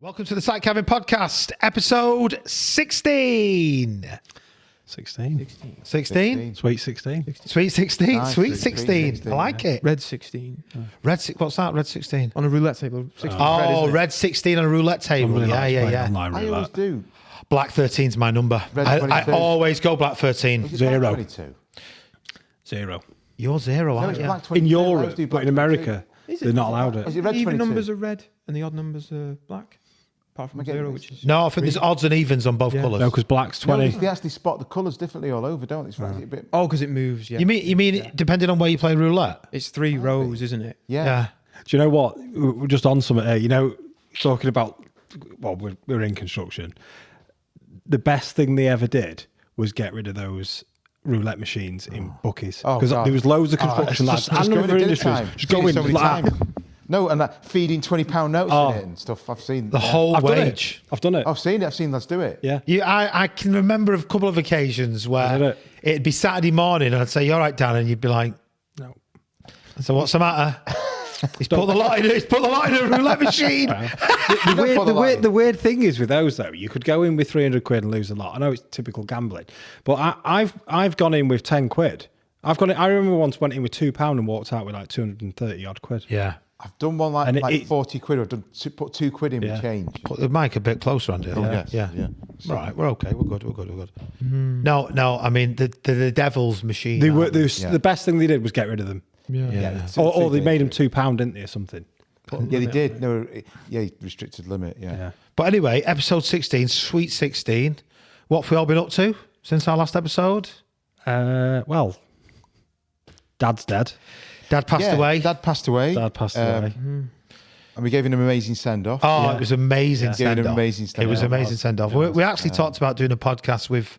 Welcome to the Site Cabin Podcast, episode 16. 16. 16? Sweet 16. Sweet 16. Nice, Sweet sweet 16. 16, I like it. Red 16. What's that? Red 16? On a roulette table. 16 Oh, red. red 16 on a roulette table. Really Yeah, likes yeah, playing yeah. online I always roulette. do. Black 13's my number. Red I 22. always go black 13. Is it Zero. Black 22? 0. You're zero, No, aren't it's you? Black 22. In I always Europe, do but Black in 22. America, Is it? they're not allowed Is it. it red Even 22? numbers are red and the odd numbers are black. Apart from Again, 0, it's- which is... No, I think there's odds and evens on both colours. No, because black's No, 20. they actually spot the colours differently all over, don't they? It's a bit, Oh, because it moves, yeah. You mean depending on where you play roulette? It's 3 rows, isn't it? yeah. Yeah. Do you know what? We're just on something here. You know, talking about, well, we're in construction. The best thing they ever did was get rid of those roulette machines in bookies. Oh, Because God. there was loads of construction lads Just and go in other at dinner industries. time. Just Seen go it in so many like, times. No, and that feeding £20 notes in it and stuff. I've seen The whole I've done wage. it. I've done it. I've seen it. I've seen lads do it. Yeah. I can remember a couple of occasions Did where it? it'd be Saturday morning and I'd say, "You all right, Dan?" And you'd be like, No. "So what's the matter?" He's put the lot in a roulette machine. The weird thing is with those though, you could go in with 300 quid and lose a lot. I know it's typical gambling, but I've gone in with 10 quid. I remember once went in with £2 and walked out with like 230 odd quid. Yeah. I've done one And like 40 quid. I've done put 2 quid in with change. Put the mic a bit closer on it. yes, Yeah. yeah. Right. We're okay. We're good. No. I mean the devil's machine. The best thing they did was get rid of them. Yeah. Or they made them £2, didn't they, or something? Yeah, they did. No, yeah, restricted limit. Yeah. But anyway, episode 16, Sweet 16. What have we all been up to since our last episode? Well, Dad's dead. Dad passed away. Dad passed away. Dad passed away. And we gave him an amazing send off. Oh, it was amazing Gave it send an off. amazing It was send-off. amazing send off. We actually talked about doing a podcast with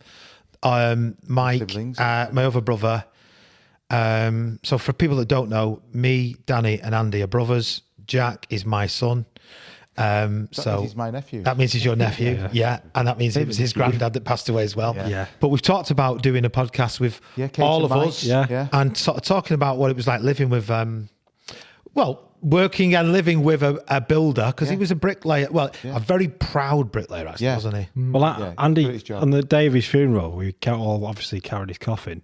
Mike, Siblings. my other brother. So for people that don't know, me, Danny, and Andy are brothers. Jack is my son. So he's my nephew. that means he's your nephew. Yeah. And that means it was his granddad that passed away as well. Yeah. But we've talked about doing a podcast with Kate all and of Mike. us. Yeah. And sort of talking about what it was like living with, working and living with a builder, because he was a bricklayer. Well, a very proud bricklayer, actually, Yeah. wasn't he? Well, Yeah, good at Andy, his job. on the day of his funeral, we all obviously carried his coffin,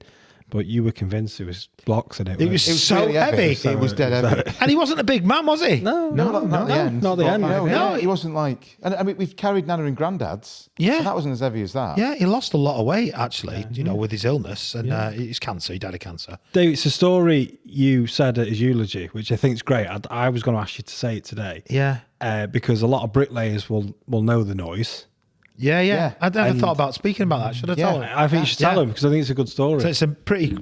but you were convinced it was blocks in it. It was It was so really heavy. It was dead heavy. And he wasn't a big man, was he? No, Not the end. Not the end. No, No. he wasn't like. And I mean, we've carried Nana and Granddad's. Yeah. And that wasn't as heavy as that. Yeah, he lost a lot of weight, actually, with his illness. And his cancer. He died of cancer. Dave, it's a story you said at his eulogy, which I think is great. I was going to ask you to say it today. Yeah. Because a lot of bricklayers will know the noise. Yeah. I never And- thought about speaking about that. Should I tell him? I think you should tell Yeah. him because I think it's a good story. So it's a pretty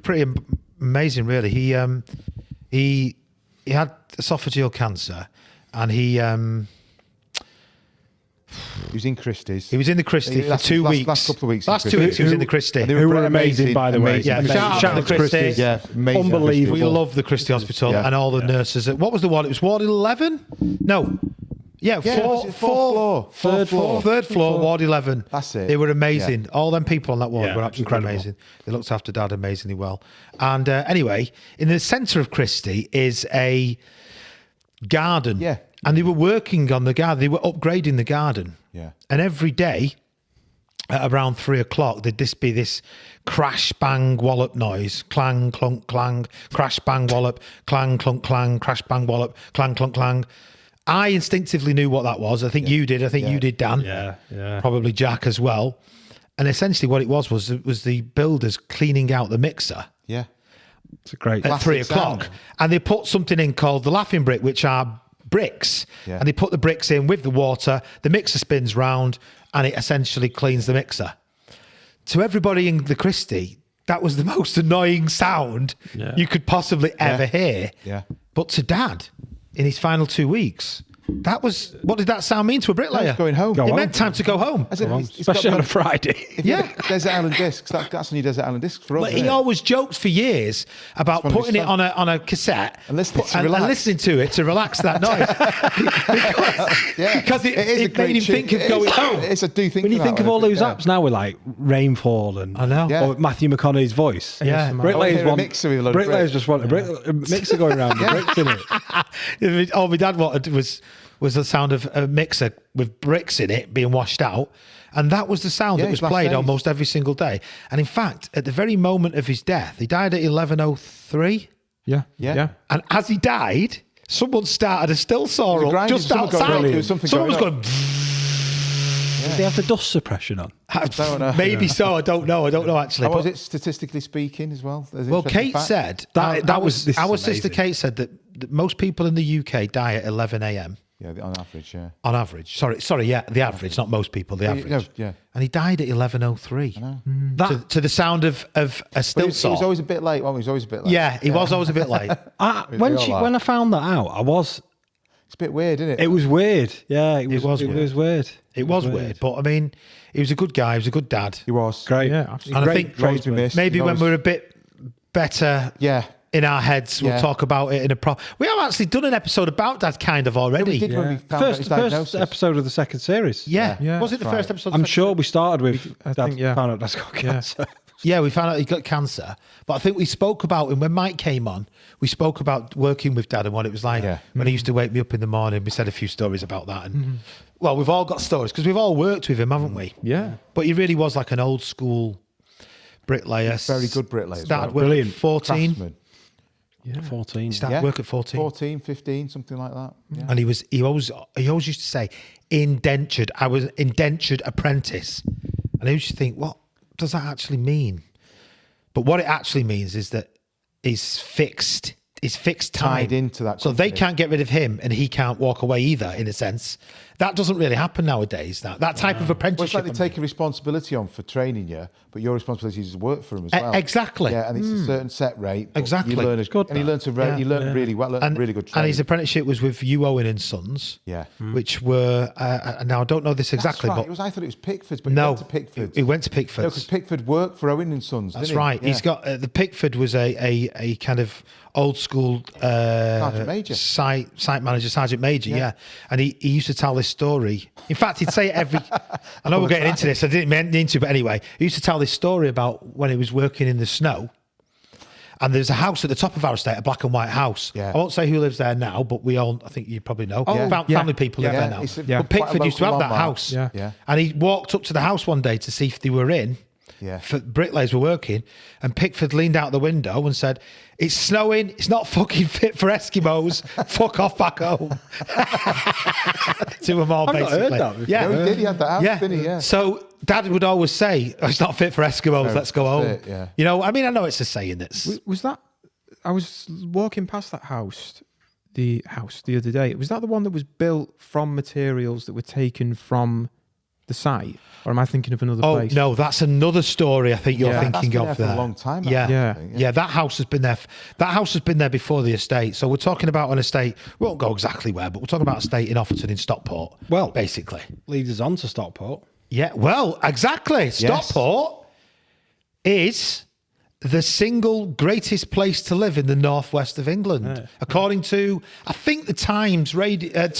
amazing, really. He had esophageal cancer, and he He was in Christie's. was in the Christie for 2 weeks. Last couple of weeks. in Last 2 Christie's. weeks he was in the Christie. They Who were amazing, by the way. amazing, Yeah, amazing. shout out to the Christie. Yeah, amazing. Unbelievable. We love the Christie Hospital Yeah. and all the nurses. What was the ward? It was Ward 11? No. Yeah, Yeah, was it fourth floor? Third floor, Ward 11. That's it. They were amazing. All them people on that ward Yeah, were absolutely incredible. amazing. They looked after Dad amazingly well. And anyway, in the centre of Christie is a garden. Yeah. And they were working on the garden. They were upgrading the garden. Yeah. And every day at around 3 o'clock, there'd be this crash, bang, wallop noise. Clang, clunk, clang, crash, bang, wallop, clang, clunk, clang, crash, bang, wallop, clang, clunk, clang. I instinctively knew what that was. I think you did. I think you did, Dan. Yeah. Probably Jack as well. And essentially what it was the builders cleaning out the mixer Yeah. It's a great. at Classic 3 o'clock. sound. And they put something in called the laughing brick, which are bricks. Yeah. And they put the bricks in with the water, the mixer spins round, and it essentially cleans the mixer. To everybody in the Christie, that was the most annoying sound you could possibly ever hear. Yeah. But to Dad, in his final 2 weeks, that was, what did that sound mean to a bricklayer? he's going home. It Go home. meant time to go home. I said, he's Especially got- on a Friday. Yeah. Desert Island Discs. That's when you Desert Island Discs for us. But he isn't it? always joked for years about That's when putting we it on a cassette And listening to and relax. listening to it to relax that noise. because it is a made great him tune. think of It is- going home. It's a do think. When you of think that of one, all those yeah. apps now with like Rainfall and I know. Yeah. or Matthew McConaughey's voice. Yeah. Bricklayers hear a want mixer with a load of bricklayers bricks. just want a mixer going around with bricks in it. All my dad wanted was was the sound of a mixer with bricks in it being washed out. And that was the sound that was played almost every single day. And in fact, at the very moment of his death, he died at 11:03. Yeah. And as he died, someone started a still saw up just outside. There was Someone was going... Did they have the dust suppression on? Maybe so. I don't know actually. How was it statistically speaking as well? Well, Kate said that was our sister Kate said that most people in the UK die at 11 a.m. Yeah, on average, yeah. On average. Sorry, yeah, the average, not most people, the average. Yeah. And he died at 11:03. To the sound of a still saw. He was always a bit late, wasn't he? He was always a bit late. Yeah, he was always a bit late. When I found that out, It's a bit weird, isn't it? It was weird. Yeah, it was weird. It was weird. But I mean, he was a good guy. He was a good dad. He was. Great. Yeah, absolutely. And I think Always been missed. maybe when we're a bit better in our heads, we'll talk about it in a We have actually done an episode about Dad kind of already. We did when we found out his First diagnosis. episode of the second series. Yeah. Was it the first episode? I'm sure we started with I Dad think, yeah. found out Dad's got cancer. Yeah, we found out he got cancer. But I think we spoke about him when Mike came on. We spoke about working with Dad and what it was like when he used to wake me up in the morning. We said a few stories about that. And well, we've all got stories because we've all worked with him, haven't we? Yeah. But he really was like an old school bricklayer. Very good bricklayer. Started work at 14. Craftsman. Yeah. 14. Started work at 14. 14, 15, something like that. Yeah. And he always used to say indentured. I was indentured apprentice. And I used to think, what does that actually mean? But what it actually means is that he's fixed time. Tied into that So they company. can't get rid of him and he can't walk away either, in a sense. That doesn't really happen nowadays. That type of Well, apprenticeship. it's like they take a responsibility on for training you, but your responsibility is to work for them as well. Exactly. Yeah, and it's a certain set rate. but Exactly. You learn and he learned to he learned really well, really good And training. his apprenticeship was with Hugh Owen and Sons. Yeah. Which were now I don't know this exactly, That's right. but I thought it was Pickford's, but no, he went to Pickford's. he went to Pickford's. No, because Pickford worked for Owen and Sons. That's didn't he? right. Yeah. He's got the Pickford was a kind of old school Sergeant Major. site manager, Sergeant Major, yeah. And he used to tell this story. In fact, he'd say it every. I know we're getting into this. I didn't mean to, but anyway, he used to tell this story about when he was working in the snow. And there's a house at the top of our estate, a black and white house. Yeah. I won't say who lives there now, but we all, I think you probably know. Yeah. Family people live there now. It's But quite a Pickford used to have local that landmark. house. Yeah. Yeah. And he walked up to the house one day to see if they were in. Yeah. Bricklayers were working, and Pickford leaned out the window and said, "It's snowing. It's not fucking fit for Eskimos. Fuck off back home." To them all, I've not basically. heard that before. Yeah, No, he did. He had that house, didn't he? Yeah. So Dad would always say, "Oh, it's not fit for Eskimos. No, let's go home." that's it, yeah. You know, I mean, I know it's a saying that's. Was that? I was walking past that house, the other day. Was that the one that was built from materials that were taken from the site, or am I thinking of another Oh place? no, that's another story. I think you're Yeah. thinking That's been of there for there. a long time, Yeah, that house, yeah. That house has been there. That house has been there before the estate. So we're talking about an estate. We won't go exactly where, but we're talking about an estate in Offerton in Stockport. Well, basically. Leads us on to Stockport. Yeah. Well, exactly. Stockport is the single greatest place to live in the northwest of England, according to I think the Times the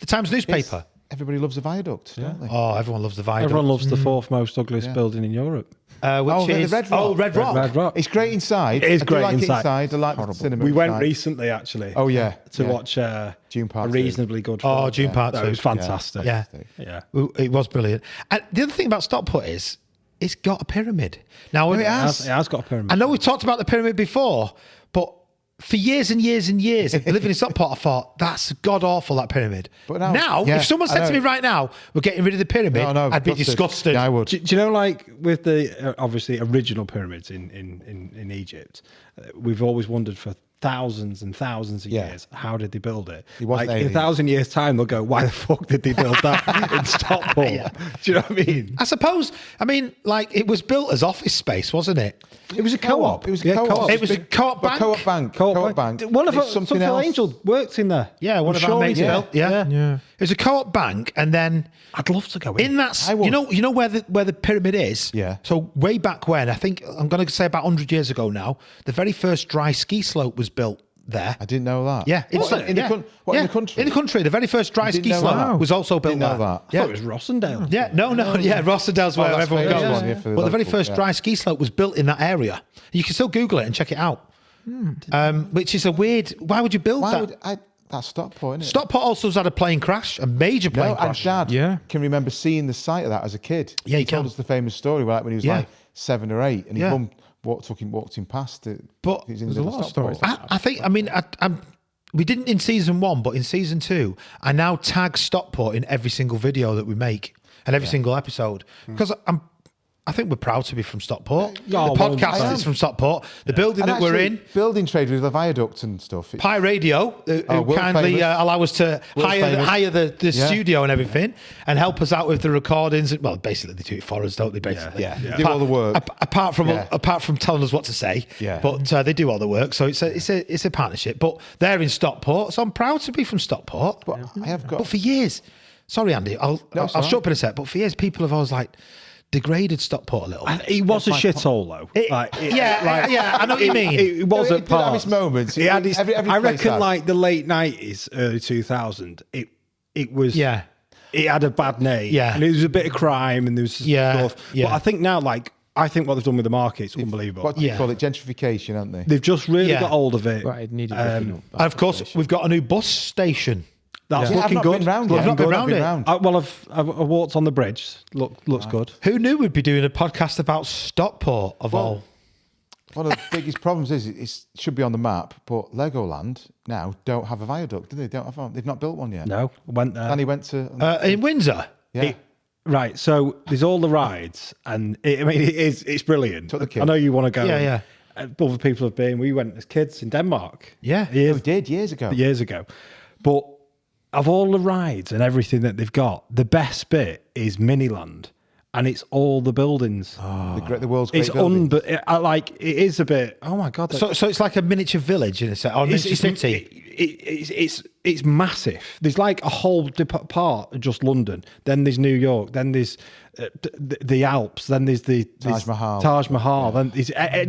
Times newspaper. Everybody loves a viaduct, don't they? Oh, everyone loves the viaduct. Everyone loves the fourth most ugliest building in Europe. Which the is Red Rock. Oh, Red Rock. Red Rock. It's great inside. It is I do great like inside. It I like the cinema. We went inside. recently, actually. Oh, yeah. To Yeah. watch June Part a Two. reasonably good film. Oh, June Part That 2. was fantastic. Yeah. Yeah. It was brilliant. And the other thing about Stockport is it's got a pyramid. Now, it It has. has got a pyramid. I know we've talked about the pyramid before, but for years and years and years living in Stockport, I thought, that's god awful, that pyramid. But now- yeah, if someone I said to know. me right now, we're getting rid of the pyramid, No, I'd be gutted. disgusted. Yeah, I would. Do you know, like with the obviously original pyramids in Egypt, we've always wondered for thousands and thousands of Yeah. years, how did they build it? It wasn't Like in a aliens. 1,000 years' time, they'll go, why the fuck did they build that in Stockport? Yeah. Do you know what I mean? I suppose, like, it was built as office space, wasn't it? It was a co-op. It was a Yeah, co-op. It was a co-op But bank. Co-op bank. Co-op bank. One of It's our, something Phil else. Angel worked in there. Yeah, one I'm of our sure mates he did. built. Yeah. Yeah. It was a co-op bank, and then I'd love to go in. in that, I would. you know where the pyramid is. Yeah. So way back when, I think I'm going to say about 100 years ago now, the very first dry ski slope was built there. I didn't know that. Yeah, in the country? in the country, the very first dry didn't ski know slope that. was also built Didn't know there. that. I thought Yeah, it was Rossendale. yeah, yeah, Rossendale's where that's everyone famous goes. one, yeah, for the But the very local, first yeah. dry ski slope was built in that area. You can still Google it and check it out. Which is a weird. Why would you build Why that? would That's Stockport, isn't it? Stockport also has had a plane crash, a major plane No, and crash. Dad Yeah. can remember seeing the site of that as a kid. Yeah, he he told can. us the famous story when he was Yeah. like 7 or 8, and his Yeah. mum walked him past it. But He's in there's the a middle lot of stories Stockport. I think, I mean, we didn't in season 1, but in season 2, I now tag Stockport in every single video that we make and every single episode because I think we're proud to be from Stockport. Oh, The well, podcast I is am. from Stockport. The building And that we're actually, in, building trade with the viaduct and stuff. Pi Radio, who world kindly famous. allow us to World famous. hire the Yeah. studio and everything and help us out with the recordings. Well, basically, they do it for us, don't they? Basically, Yeah. Do all the work. Apart from Yeah. telling us what to say, Yeah. But they do all the work, so it's a partnership. But they're in Stockport, so I'm proud to be from Stockport. But I have got. But for years, sorry, Andy, I'll it's shut all up in a sec. But for years, people have always like degraded Stockport a little. And he was a shithole though. Yeah, I know what you mean. It was No, at it did have parts. its moments. It had its- Every I place reckon has. like the late 90s, early 2000, it was. Yeah. It had a bad name. Yeah. And there was a bit of crime and there was Yeah, stuff. yeah. But I think now, I think what they've done with the market is unbelievable. What do you Yeah. call it? Gentrification, aren't they? They've just really Yeah. got hold of it. Right, it needed ripping up. And of course, we've got a new bus station. That's Yeah, I've looking not good. been round Looking yet. I've not been good. round it. round. I've walked on the bridge. Looks good. Who knew we'd be doing a podcast about Stockport of all? One of the biggest problems is it should be on the map, but Legoland now don't have a viaduct, do they? They've not built one yet. No, went there. And he went to. In Windsor. Yeah. Right, so there's all the rides, and it's brilliant. Took the kid. I know you want to go. Yeah, yeah. Other people have been. We went as kids in Denmark. Yeah. We years, did years ago. years ago. But of all the rides and everything that they've got, the best bit is Miniland, and it's all the buildings. The world's great It's building. it is a bit. Oh my god! So it's like a miniature village in a sense, or a miniature city. It's massive. There's like a whole part of just London. Then there's New York. Then there's the Alps. Then there's the Taj Mahal. Taj Mahal. Then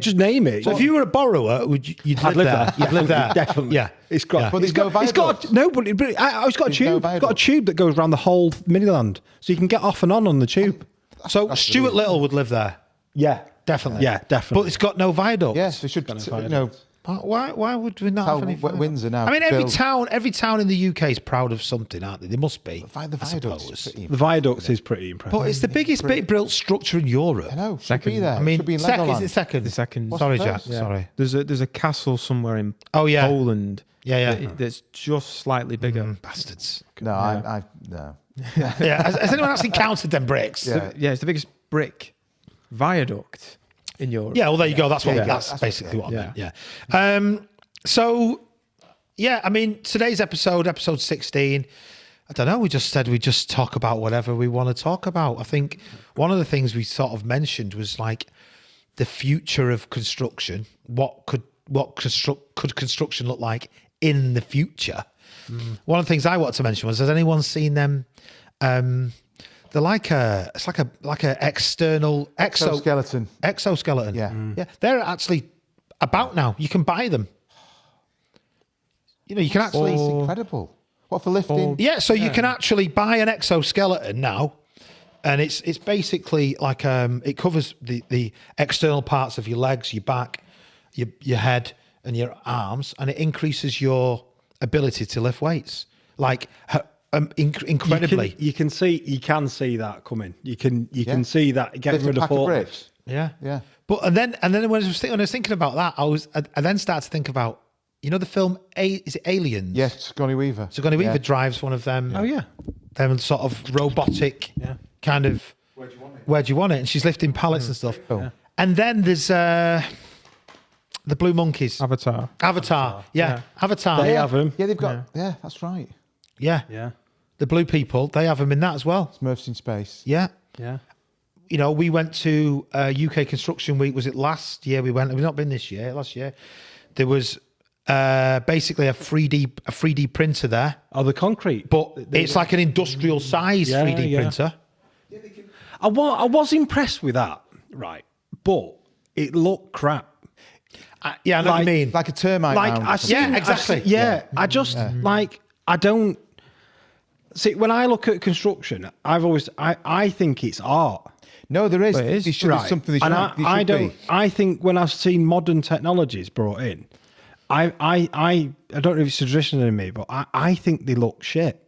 just name it. So if you were a borrower, you'd live there? You'd live there. Definitely. Yeah. It's got. Yeah. But there's no It's got viaduct. no. But it's got a There's no tube. It's got a viaduct. tube that goes around the whole Miniland, so you can get off and on the tube. So Stuart Little would live there. Yeah, Definitely. Yeah, definitely. But it's got no viaduct. Yes, they should. Why would we not How have any viaduct? Windsor now I mean, build- every town in the UK is proud of something, aren't they? They must be. The I viaduct suppose. is pretty. the viaduct is pretty impressive. But it's the biggest bit built structure in Europe. I know. Should Second. be there. I mean, should be in second, Legoland. is it second? The second. Sorry, the Jack. first? Sorry. There's a castle somewhere in Oh, yeah. Poland. Yeah. That's just slightly bigger. Bastards. No, I no. Yeah. Has anyone actually counted them bricks? Yeah. Yeah, it's the biggest brick viaduct in Europe. Yeah, well, there you go. That's what. Yeah. That's That's basically what- what I meant. Yeah. So, yeah, I mean, today's episode 16. I don't know. We just said we just talk about whatever we want to talk about. I think one of the things we sort of mentioned was like the future of construction. What could construction look like in the future? One of the things I wanted to mention was: has anyone seen them? They're like a external Exoskeleton. exoskeleton. Yeah. Yeah. They're actually about now. You can buy them. You know, you can actually. It's incredible. What for lifting? Yeah, so you can actually buy an exoskeleton now, and it's basically like it covers the external parts of your legs, your back, your head, and your arms, and it increases your ability to lift weights like incredibly. You can see that coming. You can see that getting Lift a rid of pack of forklifts. bricks. Yeah, Yeah. But and then when I was thinking about that, I then started to think about the film is it Aliens? Yes, Sigourney Weaver. Sigourney Weaver Yeah. drives one of them. Oh yeah. Them sort of robotic kind of. Where do you want it? And she's lifting pallets and stuff. Oh. And then there's the Blue Monkeys. Avatar. Avatar. Yeah. Avatar. They Yeah. have them. Yeah, they've got. Yeah, that's right. Yeah. The blue people, they have them in that as well. Smurfs in space. Yeah. Yeah. You know, we went to UK Construction Week. Was it last year we went? We've not been this year. Last year. There was basically a 3D printer there. Oh, the concrete. But it's like an industrial size 3D printer. I was impressed with that, right? But it looked crap. Yeah, I know what you mean. Like a termite Like mound or I something. Yeah, exactly. I just like I don't see when I look at construction. I think it's art. No, there is. Well, it is. There should be something. There And should, there I should don't. be. I think when I've seen modern technologies brought in, I don't know if it's tradition in me, but I think they look shit.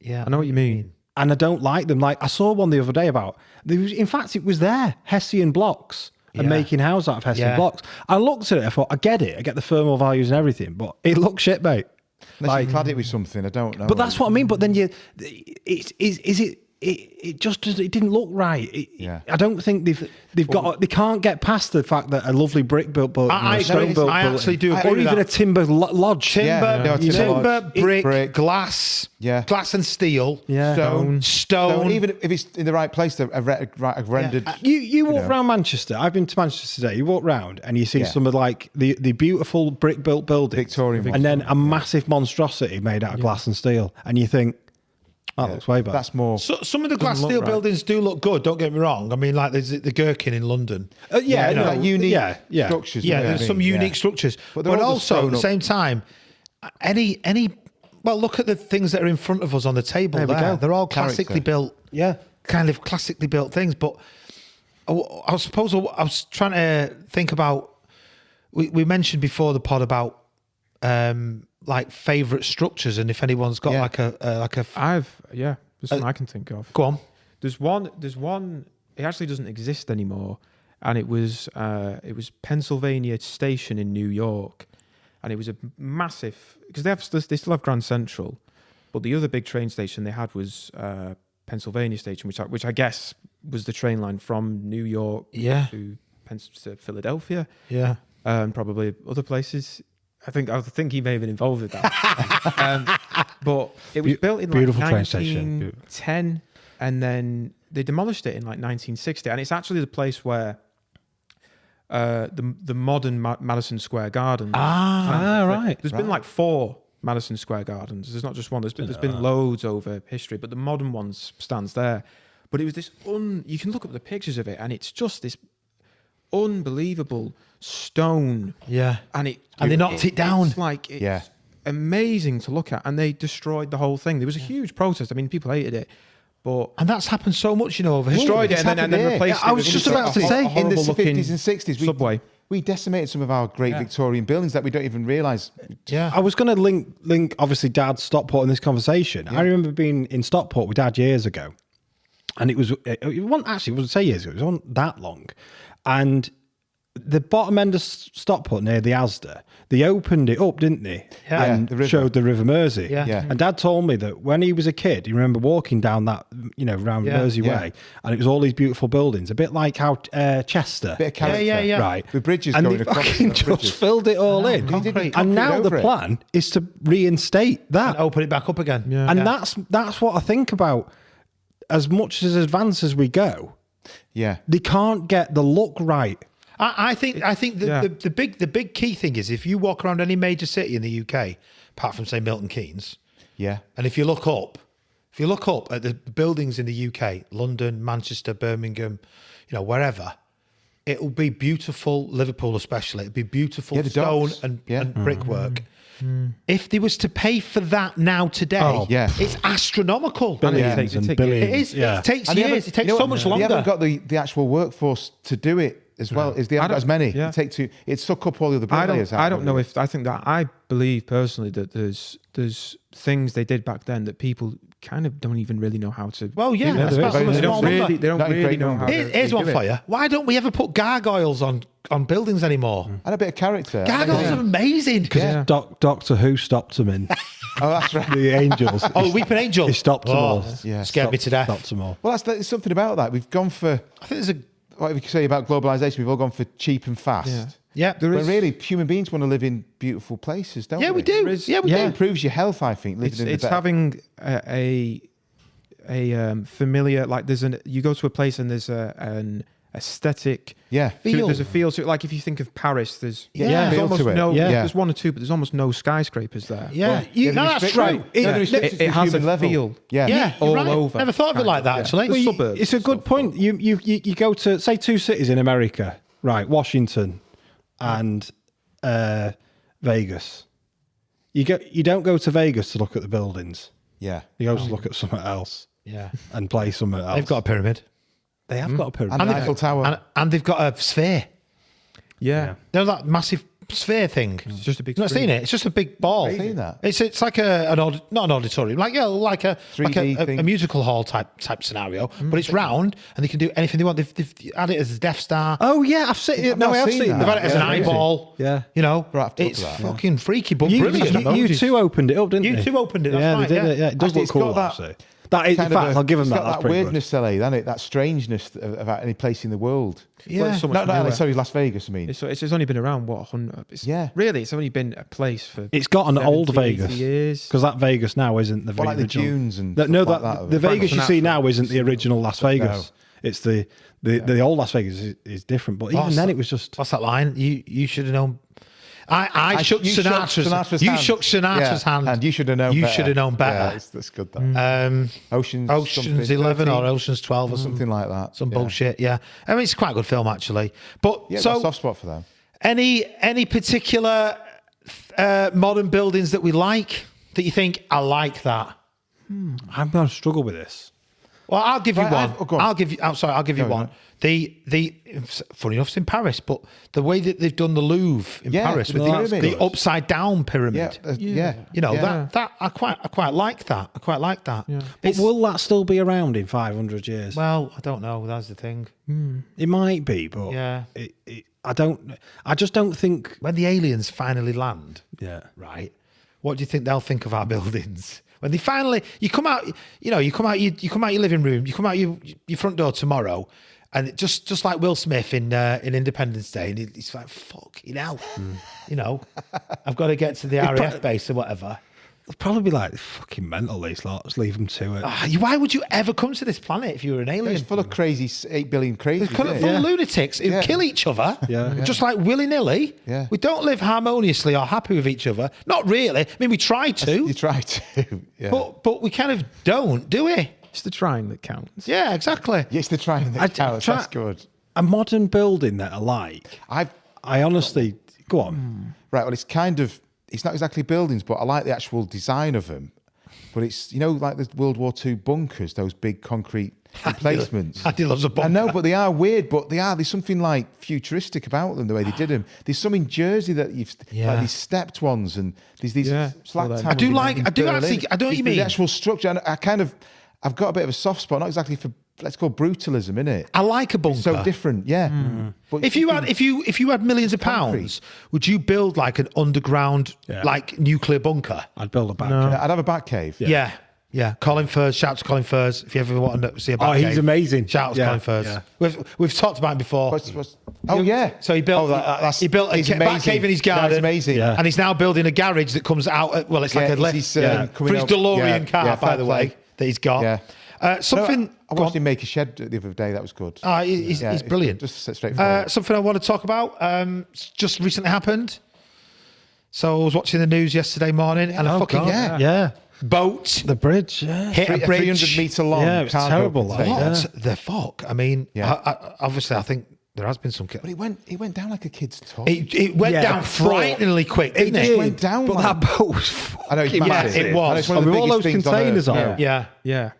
Yeah, I know what you mean. And I don't like them. Like I saw one the other day about, in fact, it was there, Hessian blocks and making houses out of Hessian blocks. I looked at it, I thought, I get it. I get the thermal values and everything, but it looks shit, mate. Unless you clad it with something, I don't know. But that's what I mean. But then it didn't look right. I don't think they can't get past the fact that a lovely brick built building, stone built I actually do agree or with even that. a timber lodge. Timber, brick, glass, glass and steel, stone. Even if it's in the right place, a rendered. You walk around Manchester. I've been to Manchester today. You walk round and you see some of like the beautiful brick built buildings, Victorian, and then a massive monstrosity made out of glass and steel, and you think, that looks way better. That's more. So, some of the glass steel buildings do look good. Don't get me wrong. I mean, like there's the Gherkin in London. Like unique structures. Yeah, there's some unique structures, but also at the same time, well, look at the things that are in front of us on the table. They're all classically built. Yeah, kind of classically built things. But I suppose I was trying to think about. We mentioned before the pod about. Like favourite structures, and if anyone's got there's one I can think of. Go on. There's one. It actually doesn't exist anymore, and it was Pennsylvania Station in New York, and it was a massive because they still have Grand Central, but the other big train station they had was Pennsylvania Station, which I guess was the train line from New York to Philadelphia, and probably other places. I think he may have been involved with that. But it was built in like 1910, and then they demolished it in like 1960. And it's actually the place where the modern Madison Square Garden. Right. There's been like 4 Madison Square Gardens. There's not just one. There's been loads over history, but the modern one stands there. But it was this you can look up the pictures of it, and it's just this unbelievable stone. Yeah. And they knocked it down. It's like amazing to look at, and they destroyed the whole thing. There was a huge protest. I mean, people hated it, and that's happened so much, over history. Destroyed it and then replaced it. I was just about to say, in the 50s and 60s, subway. We decimated some of our great Victorian buildings that we don't even realise. Yeah, I was going to link obviously Dad's Stockport in this conversation. I remember being in Stockport with Dad years ago, and it wasn't say years ago. It wasn't that long, and the bottom end of Stockport near the Asda, they opened it up, didn't they? Yeah. And showed the River Mersey. Yeah. And Dad told me that when he was a kid, he remember walking down that, round Mersey Way, and it was all these beautiful buildings, a bit like how Chester. Bit of character. Yeah. Right. With bridges and going they across. fucking just filled it all in. And now the plan is to reinstate that. And open it back up again. Yeah. And that's what I think about. As much as advanced as we go, they can't get the look right. I think the big key thing is if you walk around any major city in the UK, apart from say Milton Keynes, and if you look up at the buildings in the UK, London, Manchester, Birmingham, wherever, it'll be beautiful. Liverpool especially, it'll be beautiful stone and brickwork. If they was to pay for that now today, it's astronomical. Billions and billions. It is. It takes years. It takes so much longer. They haven't got the actual workthose to do it as well. They haven't got as many. It suck up all the other bricklayers. I don't know if I think that I believe personally that there's things they did back then that people kind of don't even really know how to. Well, yeah, they don't really know how. Here's one for you. Why don't we ever put gargoyles on buildings anymore? And a bit of character. Gargoyles are amazing. Because Doctor Who stopped them in. Oh, that's right. The angels. Weeping Angel. He stopped them all. Scared me to death. Stopped them all. Well, there's something about that. We've gone for. I think there's what we could say about globalisation. We've all gone for cheap and fast. Yeah. But really, human beings want to live in beautiful places, don't we? We do. It do. improves your health, I think. It's having a familiar, like you go to a place and there's an aesthetic feel. There's a feel to it. Like if you think of Paris, there's almost there's one or two, but there's almost no skyscrapers there. That's true. It has a feel. All over. Never thought of it like that actually. Suburbs, it's a good point. You go to say 2 cities in America, right? Washington and Vegas. You don't go to Vegas to look at the buildings. Yeah. You go to look at something else. Yeah. And play something else. They've got a pyramid. They have got a pyramid. And the Eiffel Tower. And they've got a sphere. Yeah. They're that massive sphere thing. It's just a big. You've not screen. seen it? It's just a big ball. I've seen that. It's like not an auditorium, like a 3D thing. a musical hall type scenario, but it's round and they can do anything they want. They've had it as a Death Star. Oh yeah, I've seen it. No, not I have seen seen that. They've had it as an Yeah, crazy. eyeball. Yeah. You know, Right, I've to look it's at that, yeah. fucking freaky, but You, brilliant. you two opened it up, didn't You you? two opened it, that's yeah, right, they did yeah. it. Yeah, it does Actually, look it's cool. got that Actually, that is. In Kind fact, of I'll give them it's that. got That's that pretty good. weirdness, LA, isn't it? That strangeness of any place in the world. Yeah. Well, it's so much No, newer. sorry, Las Vegas. I mean, It's only been around what 100. Yeah. Really, it's only been a place for. It's got an 70, old 80 Vegas years. because that Vegas now isn't the Well, like the original. dunes and no, stuff like that. the Vegas you see Sinatra. now isn't the original Las Vegas. It's the old Las Vegas is different. But even then, it was just. What's that line? You should have known. I shook you shook Sinatra's. You hand. shook Sinatra's Yeah, hand. and you should have known. You better. should have known better. Yeah, that's good. That Ocean's something, 11 or 13, Ocean's 12 or something. something like that. Some yeah. bullshit. Yeah, I mean it's quite a good film actually. But Yeah, got a so soft spot for them. any particular modern buildings that we like that you think I like that? I'm going to struggle with this. Well, I'll give you Right, one. go on. I'll give you. I'm sorry. I'll give you Go on. one. The funny enough, it's in Paris, but the way that they've done the Louvre in Yeah, Paris the with pyramid. the upside down pyramid. Yeah, yeah. You know yeah. that I quite like that. I quite like that. Yeah. But It's, will that still be around in 500 years? well, I don't know. That's the thing. It might be, but Yeah. I just don't think. When the aliens finally land, Yeah. right? What do you think they'll think of our buildings? When they finally, you come out your living room, you come out your front door tomorrow, and it just like Will Smith in Independence Day, and he's like, fucking hell, you know, I've got to get to the RAF base or whatever. They'll probably be like fucking mental. These lots, leave them to it. Why would you ever come to this planet if you were an alien? It's full of crazy 8 billion crazies. It's full isn't it? of lunatics who Yeah. kill each other, Yeah. just like willy-nilly. Yeah. We don't live harmoniously or happy with each other. Not really. I mean, we try to, You try to. Yeah. but we kind of don't, do we? It's the trying that counts. Yeah, exactly. Yes, they're trying that counts. That's good. A modern building that I like. I honestly go on. Right, well, it's not exactly buildings, but I like the actual design of them. But it's, like the World War II bunkers, those big concrete emplacements. Andy loves a bunker. I know, but they are weird, but there's something like futuristic about them, the way they did them. There's some in Jersey that like these stepped ones, and there's these slack well, towers. I do in like- I do Berlin. actually- I know what you The mean. actual structure, and I've got a bit of a soft spot, not exactly for, let's call brutalism, innit? I like a bunker. So different, yeah. But If you had millions of pounds, would you build like an underground like nuclear bunker? I'd build a back. I'd have a bat cave. Yeah. Yeah. Colin Furze, shout out to Colin Furze. If you ever want to see a bat Oh, he's cave, amazing. Shout out to Yeah, Colin Furze. yeah. We've talked about him before. Oh yeah. So he built he built a he's bat amazing. cave in his garden. That's amazing. Yeah. And he's now building a garage that comes out. It's like Yeah, a lift he's, for coming his up. DeLorean car, Yeah, by fair the play. way, that he's got. Yeah. Something. I watched him make a shed the other day. That was good. He's Yeah, it's brilliant. good. Just straightforward. Something I want to talk about. Just recently happened. So I was watching the news yesterday morning, and a fucking Yeah. boat The bridge. Yeah. hit a A bridge. 300 metre long. Yeah, it was cargo terrible, like, container. What the fuck? I mean, Yeah. obviously, I think there has been some. But he went down like a kid's toy. It went Yeah, down but- frighteningly quick, didn't It it? went down. But like, that boat was I know it's fucking massive. it was. And it's one of the With all biggest those things containers on on Earth. it. Yeah. Yeah.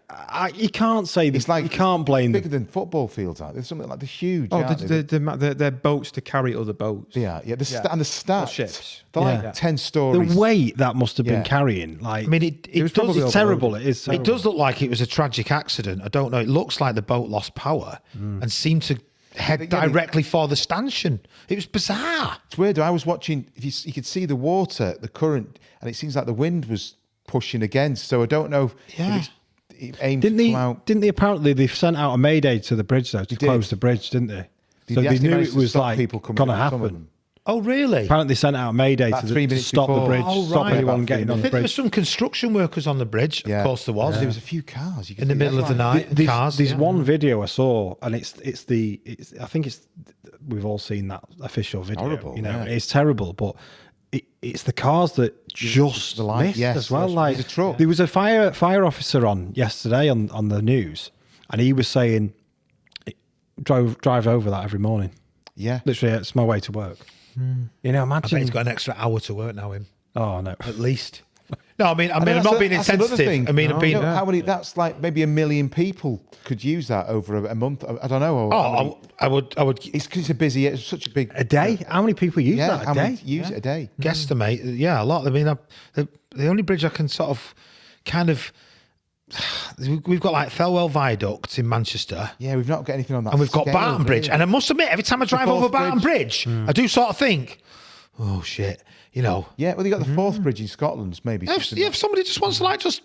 You can't say that. It's like you can't blame bigger them. than football fields. There's something like the huge. Oh, aren't they? they're boats to carry other boats. Yeah. And the stats. ships. They're like Yeah. 10 The stories. weight that must have been Yeah. carrying. Like, I mean, it was does. probably it's terrible. It is. It does look like it was a tragic accident. I don't know. It looks like the boat lost power and seemed to head Yeah, directly for the stanchion. It was bizarre. It's weird. I was watching. If you could see the water, the current, and it seems like the wind was pushing against. So I don't know. Yeah. If it aimed Didn't to they? come out. Didn't they? Apparently, they've sent out a mayday to the bridge though to did. close the bridge, didn't they? Did So they they actually knew manage it to was stop like people coming going to in, some of happen. them? Oh, really? Apparently, they sent out a mayday About to, 3 to minutes stop the before. bridge, Oh, stop right. anyone About getting 3 on I the think there were bridge. some construction workers on the bridge. Yeah. Of course, there was. There was a few cars. You could In the see middle of the headlights. night, cars. There's yeah. one video I saw, and it's I think it's we've all seen that official video. Horrible, you know, yeah. it's terrible, but it's the cars that just the light, missed yes, as well. yes. Like There's a truck. there was a fire officer on yesterday on the news, and he was saying, drive over that every morning. Yeah. Literally, it's my way to work. You know, I bet imagine. he's got an extra hour to work now, him. Oh no, At least. No, I mean, I'm not being that's another insensitive. thing. I mean, I'm being. You know, how many? That's like maybe 1 million people could use that over a month. I don't know. I would It's because it's a busy. It's such a big A day? How many people use Yeah, that how a many day? use it a day? guesstimate. Yeah, a lot. I mean, the only bridge I can sort of, kind of, we've got like Thelwell Viaduct in Manchester. Yeah, we've not got anything on that. And we've got scale, Barton Bridge. really. And I must admit, every time I drive over fourth Barton bridge. Bridge, I do sort of think, oh shit, you know. Yeah, well, you got the fourth bridge in Scotland, maybe. If somebody just wants to like just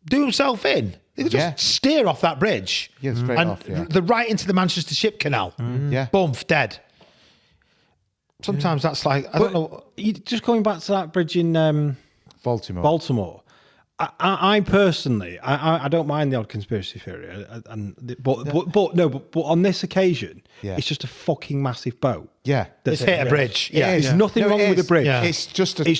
do himself in, they could just Yeah. steer off that bridge. Yeah, straight and off, yeah. the right into the Manchester Ship Canal. Yeah. Boom, dead. Sometimes that's like, I don't know. Just going back to that bridge in Baltimore. Baltimore. I personally, I don't mind the odd conspiracy theory, but on this occasion, Yeah. it's just a fucking massive boat. Yeah. It's hit a bridge. It Yeah. is. There's nothing No, wrong it with the is. bridge. Yeah. It's just a It's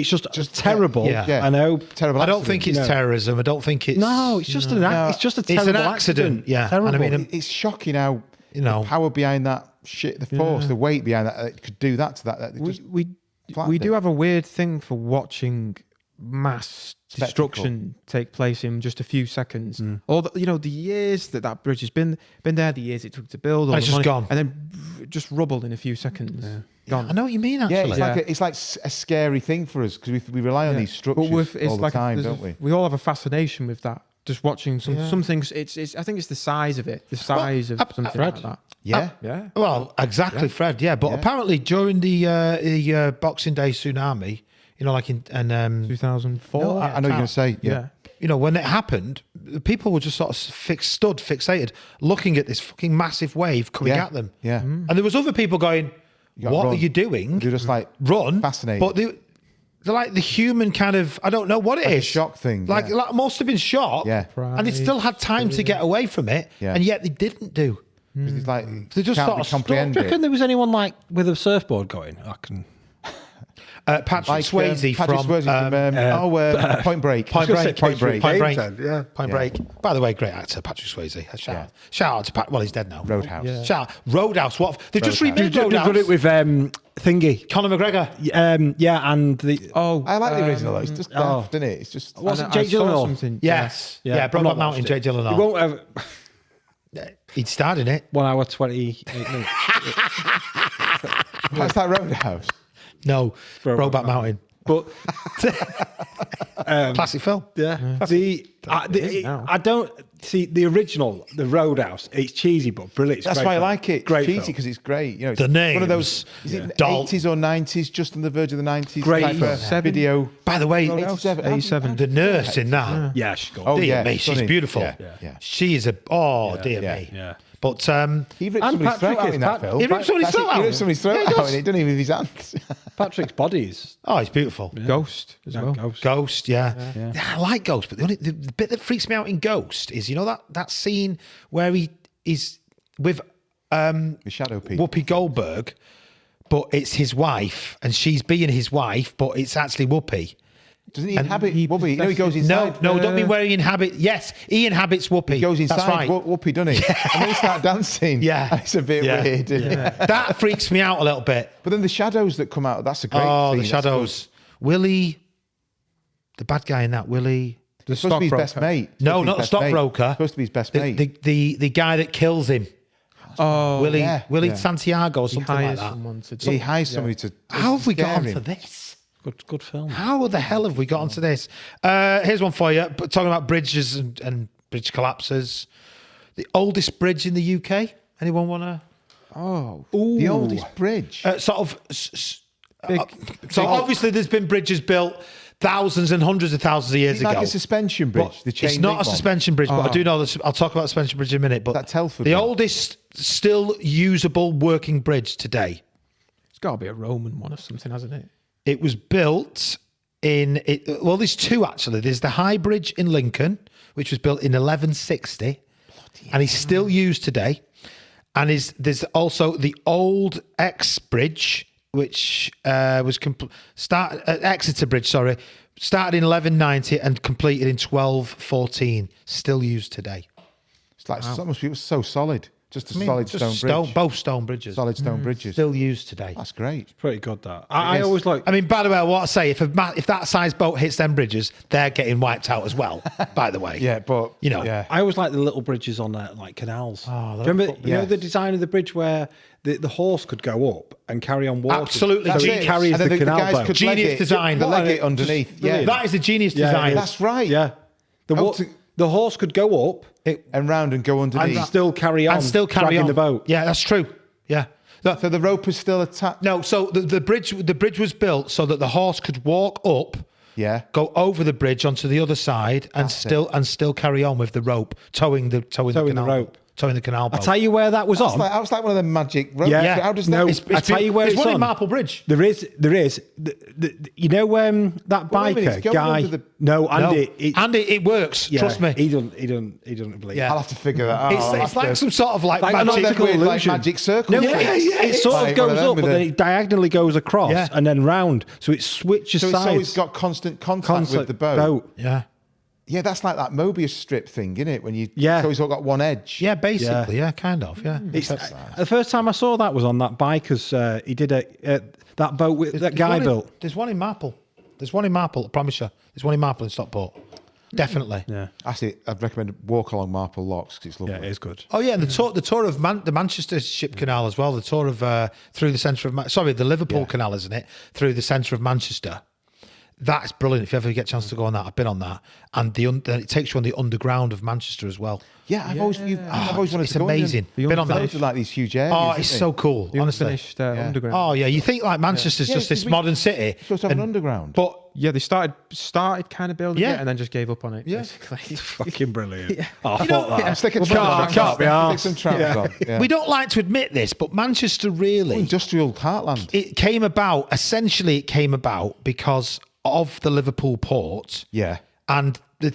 just terrible. Yeah. I know. terrible I don't accident. think it's terrorism. I don't think it's. No, it's just it's just a It's an terrible accident, yeah. And Terrible. I mean, It's shocking how You know. the power behind that shit, the force, the weight behind that, it could do that to that. It just We flattened do it. have a weird thing for watching mass destruction take place in just a few seconds. All the years that bridge has been there, the years it took to build, all It's the just money, gone. and then just rubbled in a few seconds. Gone. I know what you mean, Yeah, actually. it's like a scary thing for us because we rely on these structures all the time, don't we? We all have a fascination with that. Just watching some things. It's I think it's the size of it, the size of something like that. Yeah. Yeah. Well, exactly, Fred. Yeah, but apparently during the Boxing Day tsunami, like in 2004. No, I know you're going to say, yeah. when it happened, the people were just sort of fixated, looking at this fucking massive wave coming Yeah. at them. Yeah. And there was other people going, gotta "What run." are you doing?" They're just like Run, fascinated. But they're like the human kind of, I don't know what it is. a shock thing, Like, yeah. like most have been shocked. Yeah. And they still had time to get away from it. Yeah. And yet they didn't do. 'Cause it's like They just can't sort be of stopped. comprehend Do you reckon it. there was anyone like with a surfboard going? I can. Patrick Swayze Patrick from Swayze from Point Break. Point Break. Point Break. Point Break. Yeah. Point Break. By the way, great actor, Patrick Swayze. Shout out to Pat. Well, he's dead now. Roadhouse. Yeah. Shout out. Roadhouse. What? They've just Roadhouse. remade They've Roadhouse. done it with Thingy. Conor McGregor. Yeah, and the I like the original though. It's just daft, isn't it? It's just What's And it, Jake I saw Gyllenhaal? something- Yes. Yeah, Yeah. I've not Brokeback Mountain. watched Jay it. Gyllenhaal. You won't have He'd starred in it. 1 hour 28 minutes. that's that Roadhouse. No. Brokeback Mountain. But Classic film. yeah, is now. I don't see the original, the Roadhouse. It's cheesy but brilliant. It's That's great why I film. like it. Great It's cheesy film. because it's great. It's The one of those. names. Is it Doll. 80s or 90s? Just on the verge of the 90s. Great type film. of video. By the way, 87. 87. the nurse in that. Yeah, she's got. Oh, Dear yeah, me, she's stunning. beautiful. Yeah. She is dear yeah, me. yeah. But He ripped And somebody's Patrick throat out is in that Pat- film. He ripped somebody's That's it, throat He out? ripped somebody's throat Yeah, he out does. and he done it with his hands. Patrick's bodies. oh, he's beautiful. Ghost as well. Ghost, yeah. I like Ghost, but the bit that freaks me out in Ghost is that scene where he is with The shadow people. Whoopi Goldberg, but it's his wife, and she's being his wife, but it's actually Whoopi. Doesn't he inhabit Whoopi? No, he goes No, inside. don't mean where he inhabits. Yes, he inhabits Whoopi. He goes inside That's right. Whoopi, doesn't he? And then they start dancing. Yeah. And it's a bit Yeah. weird. Isn't it? That freaks me out a little bit. But then the shadows that come out, that's a great Oh, scene. the shadows. Willie, the bad guy in that, Willie. It's supposed to be his best mate. No, not the stockbroker. Supposed to be his best mate. The guy that kills him. Oh, Willie yeah. Willie Santiago or he something like hires that. someone to He hires somebody to How have we got scare onto him. this? Good film. How the hell have we got onto this? Here's one for you. But talking about bridges and bridge collapses. The oldest bridge in the UK. Anyone want to? Oh, The oldest bridge. So obviously there's been bridges built thousands and hundreds of thousands of years It's like ago. a suspension bridge. The chain It's not link a one. suspension bridge, but I do know that. I'll talk about the suspension bridge in a minute. But That Telford the one. oldest still usable working bridge today. it's got to be a Roman one or something, hasn't it? It was built well, there's two actually. There's the High Bridge in Lincoln, which was built in 1160, and is still used today. And there's also the Old X Bridge, which was Exeter Bridge, sorry, started in 1190 and completed in 1214, still used today. It's like it must be so solid. Just a solid stone bridge. Both stone bridges. Solid stone bridges. Still used today. That's great. Pretty good, that. I always like... I mean, by the way, what I say, if that size boat hits them bridges, they're getting wiped out as well, by the way. Yeah, but... You know. Yeah. I always like the little bridges on like canals. Oh, Do you remember, you know the design of the bridge where the horse could go up and carry on walking? Absolutely. So That's he it. carries And the then canal guys boat. could Genius design. The leg it underneath. Yeah. That is a genius Yeah, design. That's right. Yeah. The horse could go up And round and go underneath. and still carry on. And still carry dragging on the boat. Yeah, that's true. Yeah. So the rope is still attached. No, so the bridge was built so that the horse could walk up, Yeah. go over the bridge onto the other side, and still carry on with the rope, towing the canal rope. towing the canal boat. I tell you where that was on. That was like one of them magic ropes. Yeah. How does that... No, It's- I tell you where there's it's one in on. Marple Bridge. There is. You know that Well, wait a minute, biker it's going guy. under the- No, Andy. It works. Yeah, Trust me. He doesn't believe. Yeah. I'll have to figure that out. It's like some sort of like Like magic. optical weird, like illusion. magic circle. No, thing. it sort Like of one goes them up, with but a- then it diagonally goes across Yeah. and then round, so it switches So it's sides. always got constant contact with the boat. Yeah. Yeah, that's like that Mobius strip thing, isn't it? When you... Yeah. So it's all got one edge. Yeah, basically. Yeah, kind of. Yeah. The first time I saw that was on that biker's. He did that boat with that guy built. There's one in Marple. There's one in Marple, I promise you. There's one in Marple in Stockport. Definitely. Yeah, Actually, I'd recommend walk along Marple Locks because it's lovely. yeah, it is good. Oh yeah, and the tour of the Manchester Ship Canal as well. The tour of through the centre of the Liverpool Canal, isn't it? Through the centre of Manchester. That's brilliant. If you ever get a chance to go on that, I've been on that, and it takes you on the underground of Manchester as well. Yeah, I've always wanted It's to go in amazing. them. Been on Those that. are like these huge areas. Oh, aren't it's they? so cool. The Honestly. unfinished underground. Oh yeah, you think like Manchester's Yeah, just this we- modern city, Supposed to have an underground. but Yeah, they started kind of building Yeah. it and then just gave up on it. Yeah. Basically. Fucking brilliant. Oh, I You know, thought that. Stick a Well, trap can't be on. arsed. Stick some traps on. Yeah. we don't like to admit this, but Manchester really Industrial heartland. it came about because of the Liverpool port. Yeah. And the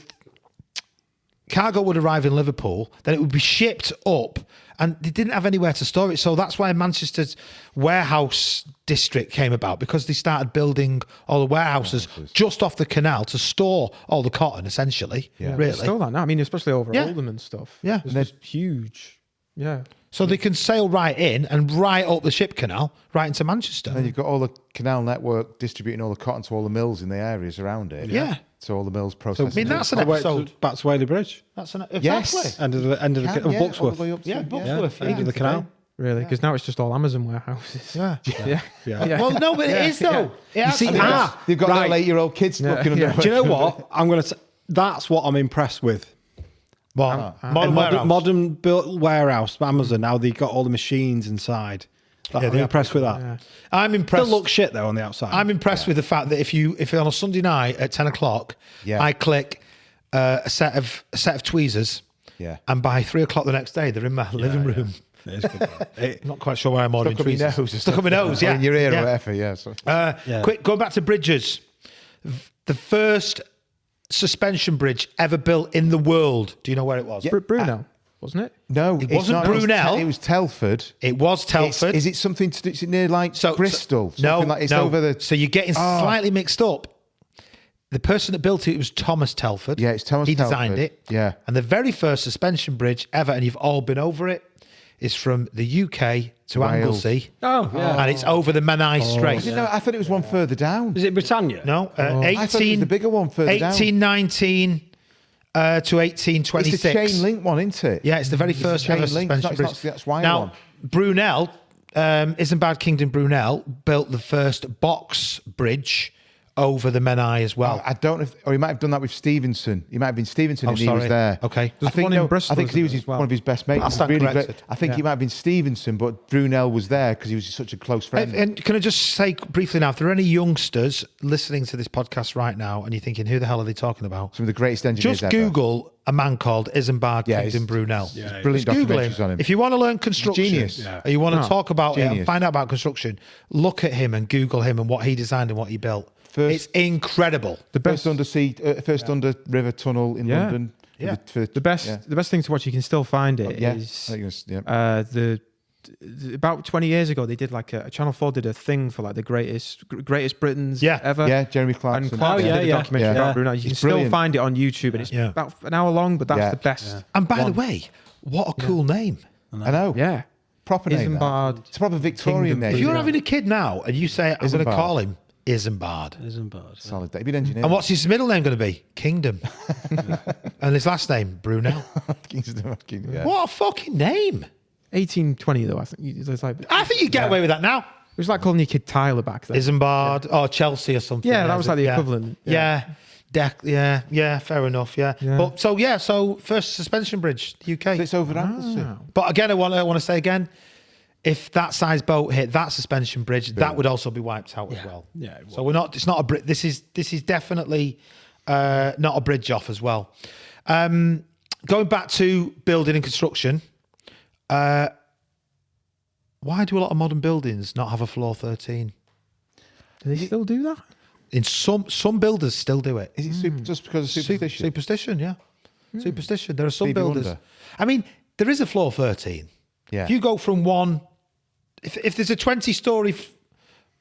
cargo would arrive in Liverpool, then it would be shipped up, and they didn't have anywhere to store it. So that's why Manchester's warehouse district came about, because they started building all the warehouses just off the canal to store all the cotton, essentially. Yeah. Really. It's still that now. I mean, especially over Yeah. Oldham and stuff. Yeah. It's And just huge. Yeah. So they can sail right in and right up the ship canal, right into Manchester. Then you've got all the canal network distributing all the cotton to all the mills in the areas around it. Yeah. So all the mills processing. I mean, that's an Oh, wait, episode. back to Whaley Bridge. That's an Yes. exactly. End of the Can, well, yeah, all the Bucksworth. way up to- Yeah, Bucksworth. End of the canal. Really? Because now it's just all Amazon warehouses. Yeah. Yeah. Yeah. Well, no, but it is though. You see, They've got right. their 8-year-old kids looking under. Do you know what? That's what I'm impressed with. Well, A modern warehouse. modern built warehouse, Amazon. Now they've got all the machines inside. I'm they are impressed with that. Yeah. I'm They impressed. look shit though on the outside. I'm impressed with the fact that if on a Sunday night at 10 o'clock, Yeah. I click a set of tweezers, Yeah. and by 3 o'clock the next day, they're in my living room. It is good. I'm not quite sure why I'm ordering Stuck up your tweezers. nose or Stuck up my something. nose, Or yeah. in your ear yeah. or whatever, yeah. So. Quick, going back to bridges. The first suspension bridge ever built in the world. Do you know where it was? Brunel, wasn't it? No, It it's wasn't not. Brunel. It was Telford. It was Telford. Is it something to do? Is it near like Bristol? No, Something like, it's no. over the. So you're getting slightly mixed up. The person that built it was Thomas Telford. Yeah, it's Thomas He Telford. designed it. Yeah. And the very first suspension bridge ever, and you've all been over it, is from the UK to Wales. Anglesey. Oh, yeah. And it's over the Menai Strait. I thought it was one further down. Is it Britannia? No, I thought it was 18, the bigger one further down. 1819 to 1826. It's the chain link one, isn't it? Yeah, it's the very first chain ever link. suspension It's not- bridge. that's why now, one. Brunel, Isambard Kingdom Brunel, built the first box bridge over the Menai as well. I don't know if, or he might have done that with Stevenson. He might have been Stevenson and he was sorry. there. Okay. I There's think one in Bristol, I think he was isn't there, as one of his best mates. I stand Really corrected. great. I think Yeah. he might have been Stevenson, but Brunel was there because he was such a close friend. And can I just say briefly now, if there are any youngsters listening to this podcast right now and you're thinking, who the hell are they talking about? Some of the greatest engineers Just ever. Google a man called Isambard Yeah, Kingdom he's- Brunel. he's brilliant Just Google documentaries on him. If you want to learn construction, Genius. Yeah. or you want to talk about it and Genius. find out about construction, look at him and Google him and what he designed and what he built. It's incredible. The First best, first under river tunnel in Yeah. London. Yeah. the best thing to watch. You can still find it. Yeah. Is, I think it was- yeah. about 20 years ago they did like a Channel 4 did a thing for like the greatest Britons Yeah. ever. Yeah, Jeremy And Clarkson. Clarkson yeah, did a yeah. documentary Yeah. about Brunel. You can It's still brilliant. find it on YouTube, and it's Yeah. about an hour long, but that's Yeah. the best. And by the one. way, what a cool name. I know. Yeah. Proper name. Isambard. It's a proper Victorian Kingdom name. If you're Yeah. having a kid now and you say, I'm going to Isambard. call him Isambard. Isambard. Solid. He'd be an engineer. And what's his middle name going to be? Kingdom. And his last name, Brunel. Yeah. What a fucking name. 1820 though, I think. It's like, it I think you get away with that now. was like calling your kid Tyler back then. Isambard or Chelsea or something. Yeah, that was like the equivalent. Yeah. Yeah, fair enough. Yeah. But so first suspension bridge, the UK. It's over Anglesey. But again, I want to say again, if that size boat hit that suspension bridge, that would also be wiped out as well. Yeah, it So we're not. It's not a bridge. This is definitely not a bridge off as well. Going back to building and construction, why do a lot of modern buildings not have a floor 13? Do they still do that? In some builders still do it. Is it just because of superstition? Superstition, yeah. Superstition. There are some Stevie builders. Wonder. I mean, there is a floor 13. Yeah. If you go from one, if there's a 20-story,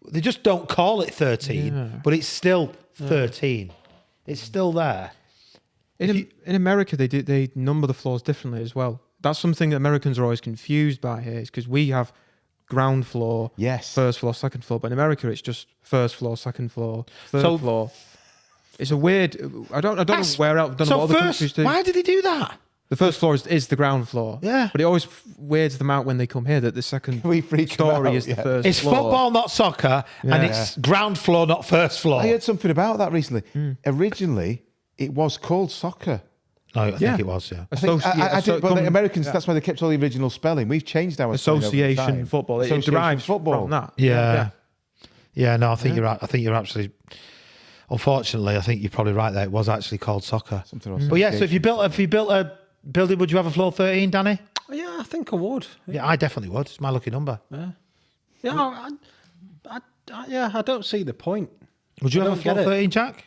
they just don't call it 13, but it's still 13. It's still there. In America, they number the floors differently as well. That's something that Americans are always confused by here, is because we have ground floor, Yes. first floor, second floor, but in America it's just first floor, second floor, third floor. It's a weird. I don't know where else. Don't know what other countries do. Why did he do that? The first floor is the ground floor. Yeah. But it always weirds them out when they come here that the second We freak them story out, is the yeah. first It's floor. football, not soccer, and it's ground floor, not first floor. I heard something about that recently. Originally, it was called soccer. No, I think it was, yeah. I did, but the Americans, that's why they kept all the original spelling. We've changed our spelling over Association time. football. It Association derives football. from that. Yeah, no, I think you're right. I think you're absolutely. Unfortunately, I think you're probably right there. It was actually called soccer. Something else. But yeah, so if you built a building, would you have a floor 13, Danny? Yeah, I think I would. Yeah, I definitely would. It's my lucky number. Yeah, I don't see the point. Would you I have a don't floor get it. 13, Jack?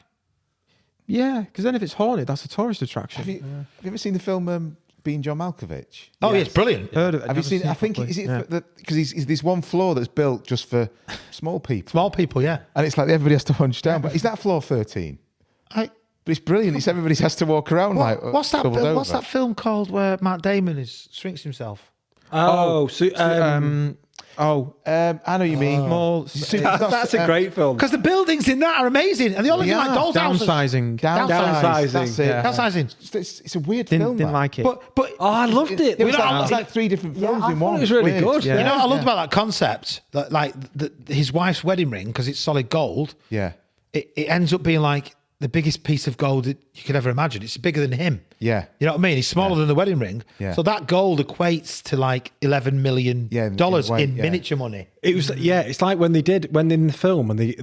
Yeah, because then if it's haunted, that's a tourist attraction. Have you ever seen the film Being John Malkovich? Oh, yeah, it's brilliant. Heard of it? Have you never seen it? I think properly. is it Yeah. because he's this one floor that's built just for small people, Small people, yeah. and it's like everybody has to hunch down. But is that floor 13? But it's brilliant. It's everybody has to walk around like What's that? doubled What's over. that film called where Matt Damon shrinks himself? Oh, so, I know what you mean. Small. that's a great film. Because the buildings in that are amazing, and they all look like dolls' houses. Downsizing. Downsizing. That's it. Yeah. Downsizing. It's a weird Didn't film. that. like it. But Oh, I loved it. It was know, like three different films I in thought one. it was really Weird. good. Yeah. you know what I loved about that concept? That, like his wife's wedding ring, because it's solid gold. Yeah. It ends up being like the biggest piece of gold that you could ever imagine. It's bigger than him. Yeah. You know what I mean? He's smaller than the wedding ring. Yeah. So that gold equates to like $11 million Yeah, in in weight, yeah. miniature money. It was it's like when in the film and they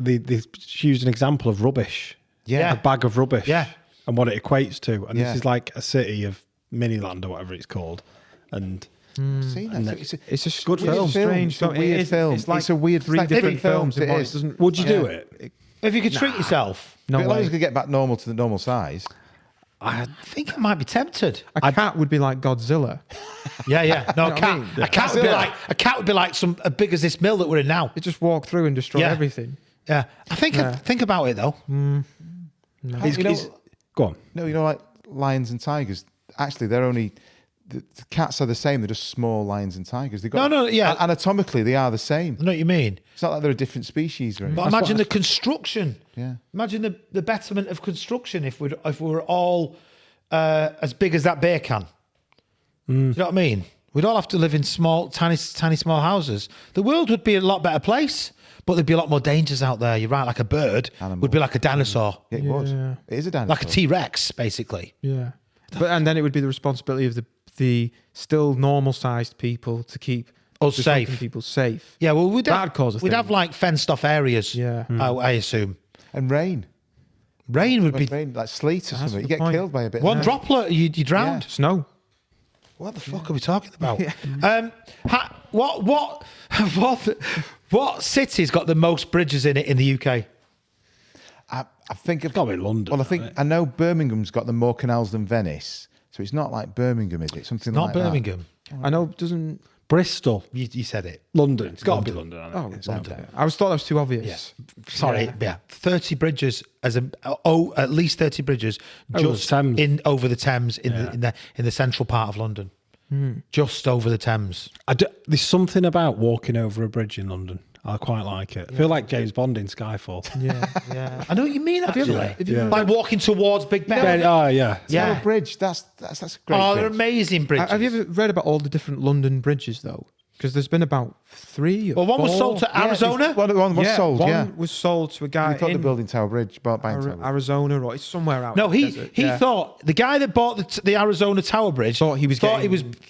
used an example of rubbish. Yeah. A bag of rubbish. Yeah. And what it equates to. And Yeah. this is like a city of Miniland or whatever it's called. And Seen that? It's a Good weird film. Strange. It's a weird film. It's like It's a weird three like different films. films. It in one. is. It doesn't. would you do it? If you could treat yourself, No But as long as way. you could get back normal to the normal size. I think I might be tempted. A cat would be like Godzilla. Yeah. No, You know what I mean? a cat would be like some as big as this mill that we're in now. It just walk through and destroy Yeah. everything. Yeah. I think about it though. Go on. No, you know, like lions and tigers. Actually, they're only the cats are the same. They're just small lions and tigers. They got No, yeah. Anatomically, they are the same. I know what you mean. It's not like they're a different species or anything. But imagine the construction. Yeah. Imagine the betterment of construction if we were all as big as that bear can. You know what I mean? We'd all have to live in small, tiny small houses. The world would be a lot better place, but there'd be a lot more dangers out there. You're right, like a bird would be like a dinosaur, Yeah, it would. Yeah. It is a dinosaur. like a T-Rex, basically. Yeah. And then it would be the responsibility of the still normal sized people to keep Us the safe. sunken people safe. Yeah, well, That'd cause a we'd thing. have like fenced off areas. Yeah. I assume And rain. rain would be Rain, like sleet or a something. You good get point. killed by a bit. one of droplet, you drowned. Snow. What the fuck are we talking about? What city's got the most bridges in it in the UK? I think of Got to be London. Well, I know Birmingham's got the more canals than Venice, so it's not like Birmingham, is it? Something Not like Birmingham. I know. Doesn't. Bristol. You said it. London. It's got to be London. Oh, It's London. I thought that was too obvious. Sorry, yeah. 30 bridges at least 30 bridges Over the just Thames. over the Thames in the central part of London. just over the Thames. There's something about walking over a bridge in London. I quite like it. I feel like James Bond in Skyfall. Yeah. I know what you mean. Actually, have you ever- like walking towards Big Ben. Oh yeah. Tower Bridge. That's a great. Oh, they're bridge. amazing bridges. Have you ever read about all the different London bridges though? Because there's been about 3 or Well, one was 4. sold to Arizona. One was sold. One was sold to a guy He thought in the building Tower Bridge, buying Tower Bridge. Arizona, or it's somewhere out. No, in the he desert. he Yeah. thought the guy that bought the Arizona Tower Bridge Thought he was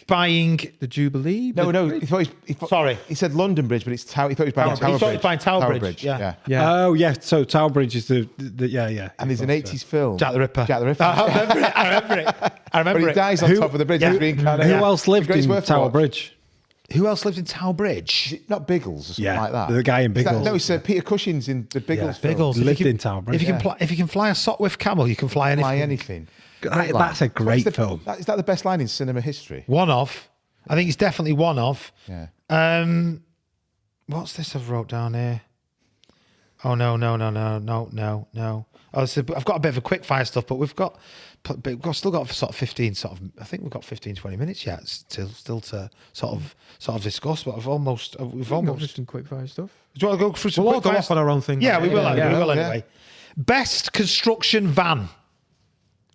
buying. the Jubilee. No, the- he thought, Sorry. he said London Bridge, but it's Tower. He thought he was buying Tower Tower Bridge. He thought he Bridge. was buying Tower Bridge, yeah. Yeah. Oh yeah. So Tower Bridge is the yeah. And there's an 80s film. Jack the Ripper. Jack the Ripper. I remember it. I remember it. I But remember he it. dies on top of the bridge. Yeah. He's reincarnated. Who else lived It's in worth a Tower watch. Bridge? Who else lived in Tower Bridge? Is it not Biggles or something Yeah, like that? the guy in Is that- Biggles. No, it's Peter Cushing's in the Biggles film. Biggles. Lived If you in Tower Bridge, If you can fly a Sopwith camel, you can fly anything. Fly anything. That's a great film. Is that the best line in cinema history? One of. I think it's definitely one of. Yeah. What's this I've wrote down here? Oh no. Oh, so I've got a bit of a quick fire stuff, but we've still got sort of 15 I think we've got 15, 20 minutes yet still to sort of discuss, but we've almost just in quick fire stuff. do you want to go through some We'll quick go fire off on our own thing. Yeah, we will. Yeah, We will yeah. anyway. Best construction van.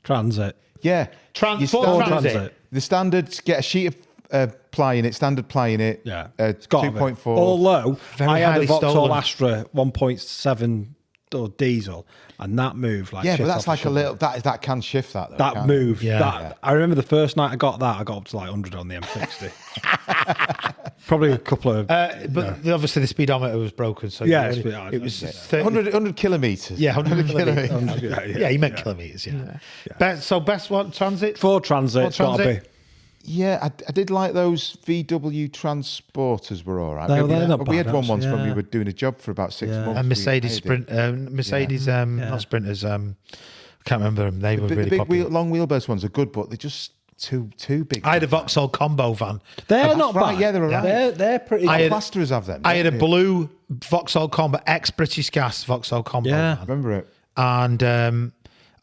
Transit. Yeah. Transport Your transit. Transit. The standards get a sheet of ply in it, standard ply in it. Yeah. It's Gotta be. 2.4. Although Very I had a highly Vauxhall stolen. Astra 1.7 or diesel, and that moved like Yeah, shit but that's off like a shovel. little. That can shift that. Though, That can't move. Yeah. That, I remember the first night I got that, I got up to like 100 on the M60. Probably a couple of. But obviously the speedometer was broken, so Yeah, it was it? 30, 100 kilometers. Yeah, 100 kilometers. 100, Yeah, he meant kilometers. Yeah. Best one transit. Ford Transit, Ford gotta Transit. be. Yeah, I did like those VW transporters were all right. They're not we had bad, one once when we actually. were doing a job for about 6 months. And Mercedes We hired it. not Sprinters. I can't remember them. They were The really big popular. long wheelbase ones are good, but they're just too big. I had a Vauxhall combo van. They're That's not right, bad. yeah, they're all right. They're pretty. I had- Plasterers have them. I had a don't they? blue Vauxhall combo, ex-British Gas Vauxhall combo Yeah. van. Remember it? And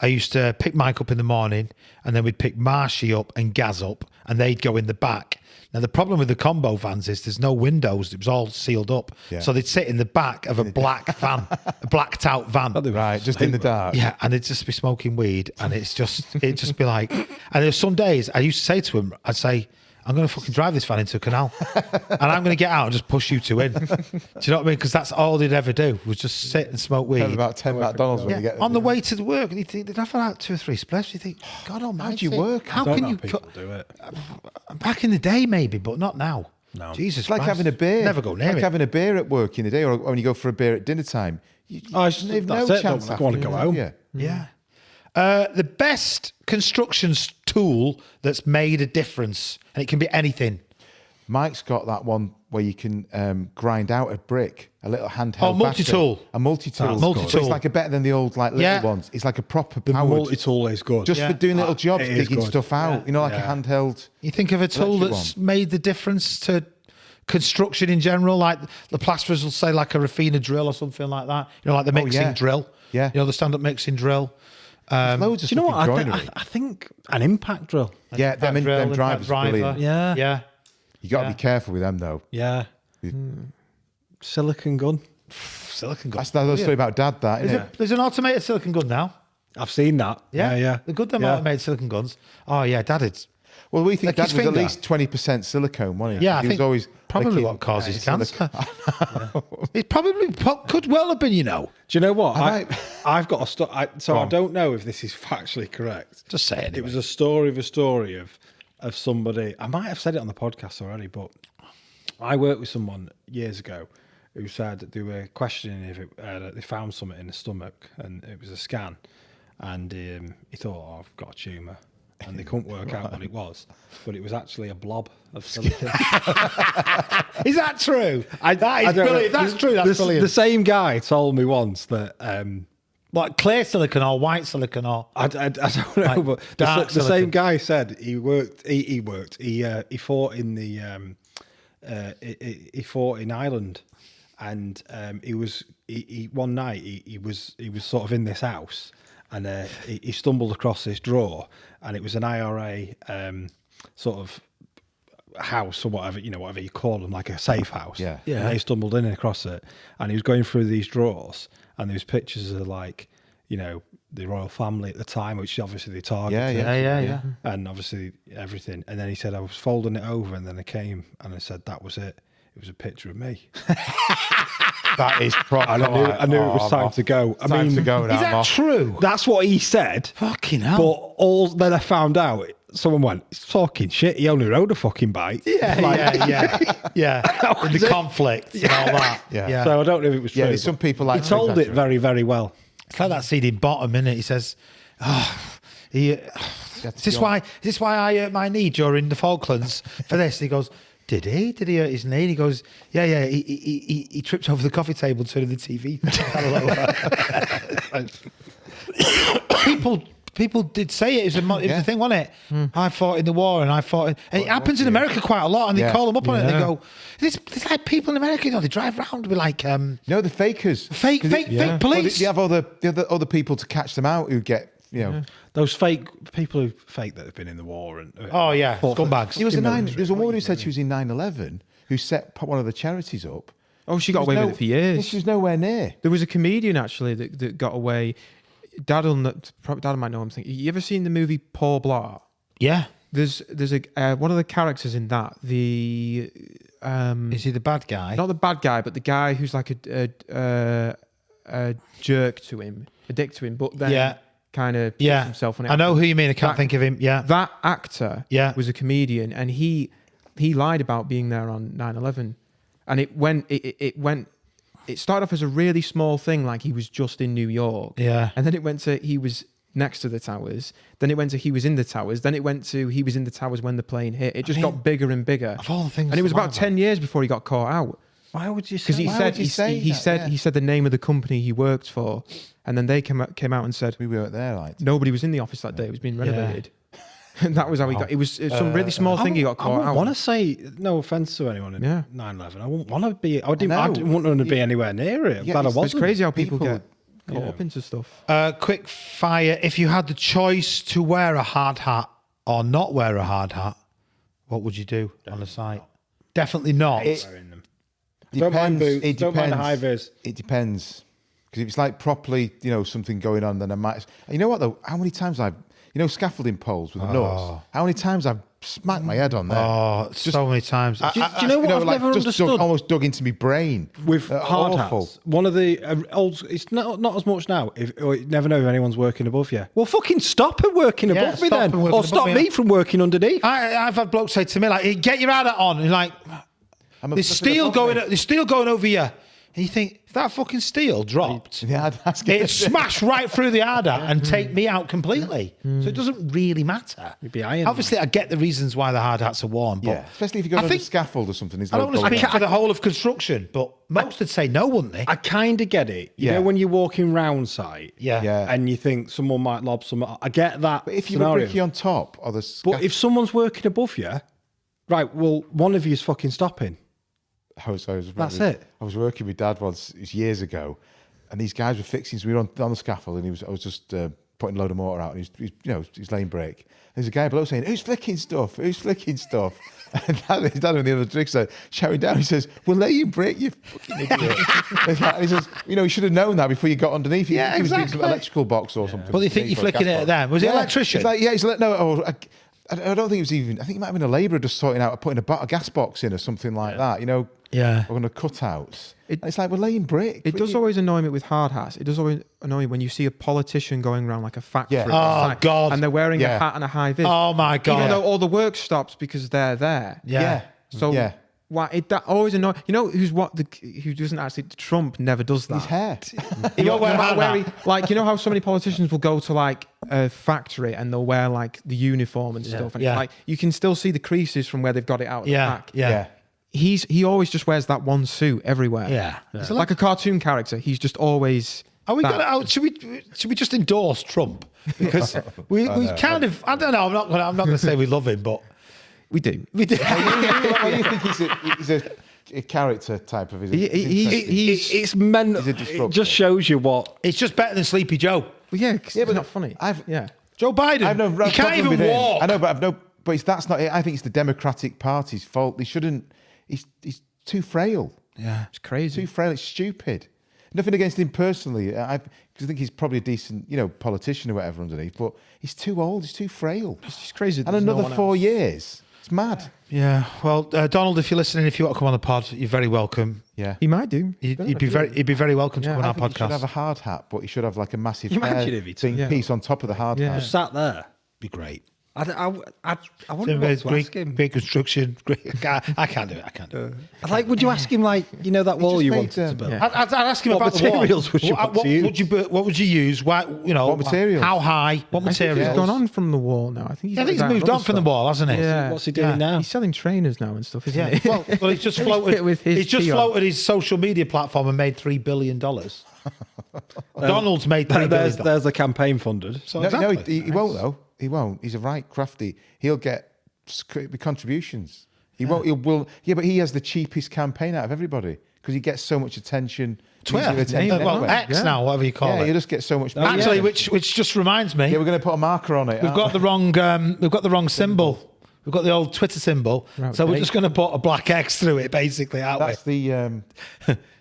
I used to pick Mike up in the morning, and then we'd pick Marshy up and Gaz up, and they'd go in the back. Now the problem with the combo vans is there's no windows; it was all sealed up, Yeah. so they'd sit in the back of a black van, a blacked out van. Right, just in the dark. Yeah, and it'd just be smoking weed, and it'd just be like. And there's some days I used to say to him, I'd say, "I'm going to fucking drive this van into a canal, and I'm going to get out and just push you two in." Do you know what I mean? Because that's all they'd ever do was just sit and smoke weed. Have about 10 McDonald's when you get On the way to the work, and you think they'd have like 2 or 3 spliffs. You think, God Almighty, How do you work? How I don't can know you? people do it. Back in the day, maybe, but not now. No. Jesus, It's like Christ. having a beer. Never go near like it. having a beer at work in the day, or when you go for a beer at dinner time. You That's have it. no chance. Don't want to go home. Yeah. Yeah. The best construction tool that's made a difference, and it can be anything. Mike's got that one where you can grind out a brick, a little handheld. Oh, multi-tool. battery. A multi-tool. That's multi-tool. So it's like a better than the old like little Yeah. ones. It's like a proper The powered, multi-tool is good. just Yeah. for doing little jobs, it is digging good. stuff out. You know, like a handheld. You think of a tool Electric that's made the difference to construction in general, like the plasterers will say like a Rafina drill or something like that. You know, like the mixing yeah. drill. Yeah. You know, the stand-up mixing drill. There's loads of Do you know stuff what? in joinery. I think an impact drill. Yeah, them Drill, drivers are brilliant. Yeah. Yeah. You got to Yeah. be careful with them though. Yeah. Silicon gun. Silicon gun. That's the story about Dad. That isn't it? There's an automated silicon gun now. I've seen that. Yeah. They're good, them Yeah. automated silicon guns. Oh, yeah, Dad, it's... Well, we think Like Dad his was at finger. least 20% silicone, wasn't he? Yeah, I he think was always probably licking- what causes silicone. cancer. It probably could well have been, you know. Do you know what? I I've got a story. So Go I on. don't know if this is factually correct. Just say it anyway. It was a story of somebody. I might have said it on the podcast already, but I worked with someone years ago who said that they were questioning if they found something in the stomach, and it was a scan, and he thought, "Oh, I've got a tumour," and they couldn't work out what it was, but it was actually a blob of silicon. Is that true? That I is don't know. brilliant. That's true. That's brilliant. The same guy told me once that. Like clear silicon or white silicon or... I don't know, Like but dark the same silicon. guy said he fought in the he fought in Ireland, and he one night he was sort of in this house, and he stumbled across this drawer, and it was an IRA sort of house or whatever, whatever you call them, like a safe house. Yeah. Yeah. And they stumbled in across it, and he was going through these drawers, and there was pictures of like, the royal family at the time, which obviously they targeted. Yeah. And obviously everything. And then he said, I was folding it over, and then I came and I said, that was it. It was a picture of me. That is proper. And I knew it was time to go. Time to go now. Is that true? That's what he said. Fucking hell. But then I found out, someone went, it's talking shit. He only rode a fucking bike. Yeah. In the conflict and all that. Yeah. So I don't know if it was true. Yeah, there's some people like he told it very, very well. It's like that scene in Bottom, innit? He says, is this why I hurt my knee during the Falklands for this? He goes, Did he hurt his knee? And he goes, yeah. He tripped over the coffee table, turning the TV. People did say it. It was a thing, wasn't it? I fought in the war, and I fought. And it happens in America quite a lot, and they call them up on it. And they go, "It's like people in America. They drive around with like no, the fakers, fake police. Well, you have other people to catch them out who get those fake people who fake that have been in the war and scumbags. There was a woman who said she was in 9/11 who set one of the charities up. Oh, she got away with it for years. She was nowhere near. There was a comedian actually that got away. Dad might know. I'm thinking. You ever seen the movie Paul Blart? Yeah. There's a one of the characters in that. The is he the bad guy? Not the bad guy, but the guy who's like a jerk to him, a dick to him, but then kind of puts himself on it. I know who you mean. I can't think of him. Yeah. That actor was a comedian, and he lied about being there on 9/11, and it started off as a really small thing, like he was just in New York. Yeah. And then it went to he was next to the towers. Then it went to he was in the towers. Then it went to he was in the towers when the plane hit. It just got bigger and bigger. Of all the things, and it was about 10 years before he got caught out. Why would you? Because he said the name of the company he worked for, and then they came out and said we weren't there. Like nobody was in the office that day. It was being renovated. And that was how he got. It was some really small thing he got caught out. I want to say no offense to anyone in 9/11. I wouldn't want to be. I didn't want to be anywhere near it. Yeah, Glad I It's crazy how people get caught up into stuff. Quick fire. If you had the choice to wear a hard hat or not wear a hard hat, what would you do on the site? Definitely not. Don't mind boots. It Don't mind depends. high vis. It depends. Because if it's like properly, something going on, then I might. You know what though? How many times scaffolding poles with the nuts? How many times I've smacked my head on there? Oh, so many times. Do you know what I've never understood? Almost dug into my brain With hard hats. One of the old. It's not as much now. Or you never know if anyone's working above you. Well, fucking stop it working above me then, or stop me from working underneath. I've had blokes say to me like, hey, "Get your hard hat on," and like, there's steel going over you. And you think, if that fucking steel dropped, it'd smash right through the hard hat and take me out completely. So it doesn't really matter. You'd be iron. Obviously, I get the reasons why the hard hats are worn, but especially if you go on a scaffold or something. I don't want to speak for the whole of construction, but most would say no, wouldn't they? I kind of get it. You know, when you're walking round site, and you think someone might lob some. I get that. But if you were bricky on top, or but if someone's working above you, right? Well, one of you is fucking stopping. That's it. I was working with Dad once, it was years ago, and these guys were fixing. So we were on the scaffold, and I was just putting a load of mortar out, and he's laying brake. There's a guy below saying, "Who's flicking stuff? Who's flicking stuff?" And his dad and the other tricks are shouting down. He says, "We're laying brake, you fucking idiot!" And he says, "You should have known that before you got underneath." He was doing some electrical box or something. But they think you're flicking it at them. Was it electrician? I don't think it was even. I think it might have been a labourer just sorting out putting a gas box in or something like that. Yeah. Or on the cutouts. It's like we're laying brick. It does always annoy me with hard hats. It does always annoy me when you see a politician going around like a factory. Yeah. Oh, God. And they're wearing a hat and a high vis. Oh, my God. Even though all the work stops because they're there. Yeah. So why that always annoys. You know who doesn't actually? Trump never does that. His hair. Like, you know how so many politicians will go to like a factory and they'll wear like the uniform and stuff, and it's like you can still see the creases from where they've got it out of the back. Yeah. He always just wears that one suit everywhere. Yeah. Like a cartoon character. He's just always. Are we gonna? Should we just endorse Trump? Because we kind of. I don't know. I'm not gonna say we love him, but we do. We do. Why do you think he's a character type of? It's meant. It just shows you what. It's just better than Sleepy Joe. Well, yeah, but not funny. Joe Biden. He can't even walk. I know, but I've no that's not it. I think it's the Democratic Party's fault. They shouldn't. He's too frail. Yeah. It's crazy. Too frail. It's stupid. Nothing against him personally. Because I think he's probably a decent, politician or whatever underneath. But he's too old. He's too frail. It's just crazy. And another 4 years. It's mad. Yeah. Well, Donald, if you're listening, if you want to come on the pod, you're very welcome. Yeah. He might do. He'd be very welcome to come on I our think he should podcast. have a hard hat, but he should have like a massive Can you imagine if he took- piece on top of the hard Yeah. hat. Just sat there. Be great. I wonder what to ask him. Great construction. Great. I can't do it. Like, would you ask him, like, that wall just you made, wanted to build? yeah. I'd ask him What about the wall. materials would you want to use? What would you use? Why? What materials? How high? What I think materials? he's gone on from the wall now. I think he's moved on from the wall, hasn't he? Yeah. What's he doing now? He's selling trainers now and stuff, isn't Yeah. he? Well, he's just He's floated. hit with his He's just tea on. floated his social media platform and made $3 billion. Donald's made $3 billion. There's the campaign funded. So No, exactly. he won't though. He won't. He's a right crafty. He'll get contributions. He won't. But he has the cheapest campaign out of everybody because he gets so much attention. Twitter. Media attention Well, anyway. X now, whatever you call Yeah, it. he just gets so much. Actually, yeah. which just reminds me, Yeah, we're going to put a marker on it. we've got the wrong symbol. We've got the old Twitter symbol, Right, so we're okay. just going to put a black X through it, basically, aren't That's the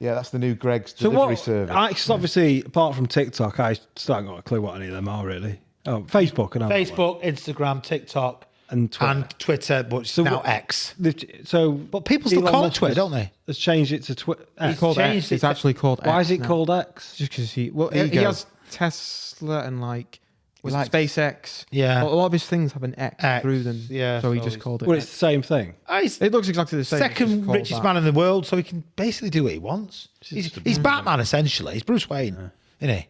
that's the new Greg's So delivery service. Cause obviously, apart from TikTok, I still haven't got a clue what any of them are really. Oh, Facebook and we? Facebook, Instagram, TikTok, and Twitter. but it's now what- X. But people still call it Twitter, don't they? Has changed it to Twitter. It's called changed X. it It's to- actually called X. Why is it now. called X? Just because he Ego. has Tesla and was it likes- SpaceX. Yeah. A lot of his things have an X through them. yeah, So he so just he's- called it. Well, X. it's the same thing. He's It looks exactly the same. it's just second called richest that. man in the world, so he can basically do what he wants. He's Batman, essentially. He's Bruce Wayne, isn't he?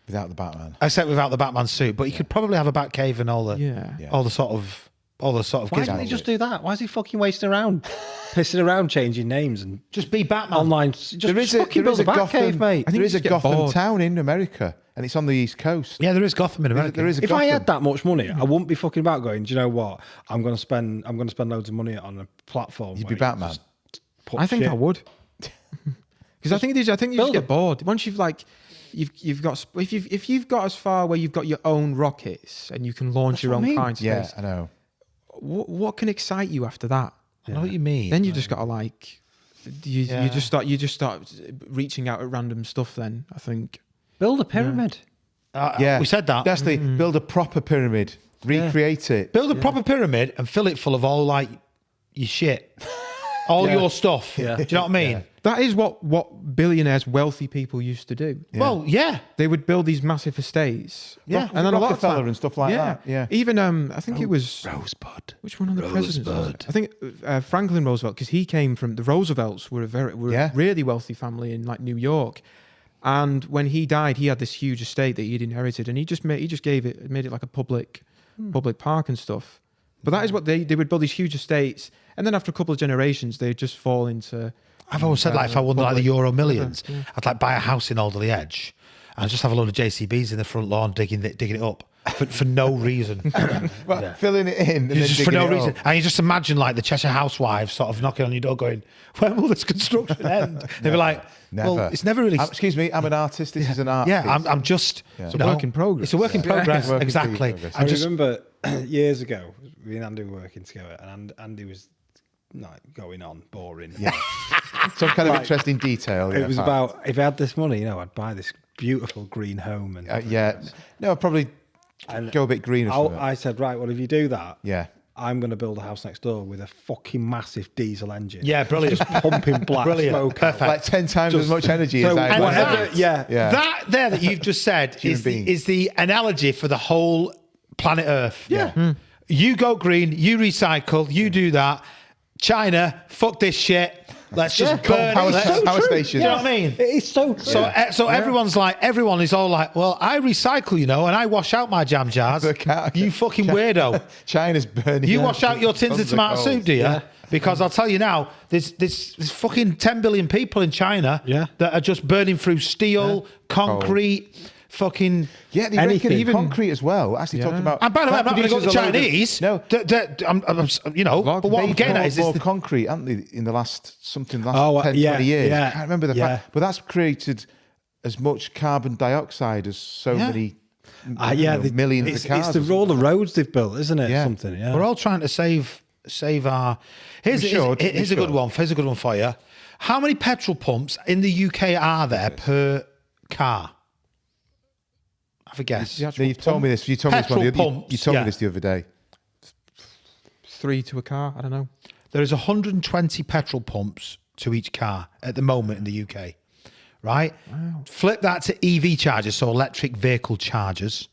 Without the Batman. Except without the Batman suit, but he could probably have a Batcave and all the Yeah. all the sort of Why gizmos. doesn't he just do that? Why is he fucking wasting around, pissing around, changing names and just be Batman? online? Just There is fucking build a Batcave, Gotham, mate. I think there you is a just get Gotham bored. town in America, and it's on the East Coast. Yeah, there is Gotham in America. There is a If Gotham. I had that much money, I wouldn't be fucking about going. Do you know what? I'm going to spend loads of money on a platform. You'd where be you Batman. just put I think shit- I would. Because I think you just build get bored once you've got if you've got as far where you've got your own rockets and you can launch your what own I mean. car in Yeah, space. I know. What can excite you after that? I know what you mean. Then you just got to you Yeah. just start reaching out at random stuff. Then I think build a pyramid. Yeah, we said that. That's the build a proper pyramid, recreate it. Build a proper pyramid and fill it full of all your shit, all your stuff. Yeah. Do you know what I mean? Yeah. that is what billionaires, wealthy people used to do. Well, yeah. They would build these massive estates. Yeah. and then a lot of Rockefeller time, and stuff like that, yeah. Even I think it was Rosebud. which one of the presidents? Was it? I think Franklin Roosevelt, because he came from the Roosevelts were a really wealthy family in New York, and when he died, he had this huge estate that he'd inherited, and he just made it like a public park and stuff. But that is what they would build these huge estates, and then after a couple of generations, they'd just fall into. I've always said, if I won the Euro Millions, I'd buy a house in Alderley Edge and just have a load of JCBs in the front lawn digging it up for no reason. Filling it in, and then Just for digging no it reason. up. And you just imagine the Cheshire Housewives sort of knocking on your door going, when will this construction end? They'd be like, Never. well, it's never really... Excuse me, I'm an artist. This is an art. yeah, piece. I'm just... It's a work in progress. It's a work in progress, Work in exactly. progress. I remember years ago, me and Andy were working together, and Andy was going on, boring. Yeah. Some kind of interesting detail. It was about, if I had this money, I'd buy this beautiful green home. And No, I'd probably go a bit green or something. I said, right, well, if you do that, Yeah. I'm going to build a house next door with a fucking massive diesel engine. Yeah, brilliant. Just pumping black Brilliant. smoke out. Perfect. Like 10 times as much energy So as I whatever, that- yeah. Yeah. That you've just said Human being. is the analogy for the whole planet Earth. Yeah. You go green, you recycle, you do that. China, fuck this shit. Let's just burn power- it. power stations. Do you know what I mean? It is so true. So everyone is all like, well, I recycle, and I wash out my jam jars. You fucking weirdo. China's burning. You wash out your tins of tons tomato coals. soup, do you? Yeah. Because I'll tell you now, there's fucking 10 billion people in China that are just burning through steel, concrete, fucking... Yeah, they Anything. reckon even concrete as well. Actually, talking about. And by the way, I'm that not going to go to produces a load of- Chinese. No, But what I'm they've getting at poured is more the, concrete, haven't they, in the last 10, Oh, 20 yeah, years? yeah, I can't remember the yeah. fact, but that's created as much carbon dioxide as so Yeah. many millions it's, of cars. It's all the roads they've built, isn't it? Yeah. Something. Yeah. We're all trying to save our. Here's We should. a good one. Here's a good one for you. How many petrol pumps in the UK are there per car? Have a guess. You've told me this. You told me this Petrol you pumps, told yeah. me this the other day. 3 to a car. I don't know. There is 120 petrol pumps to each car at the moment in the UK. Right? Wow. Flip that to EV chargers, so electric vehicle chargers.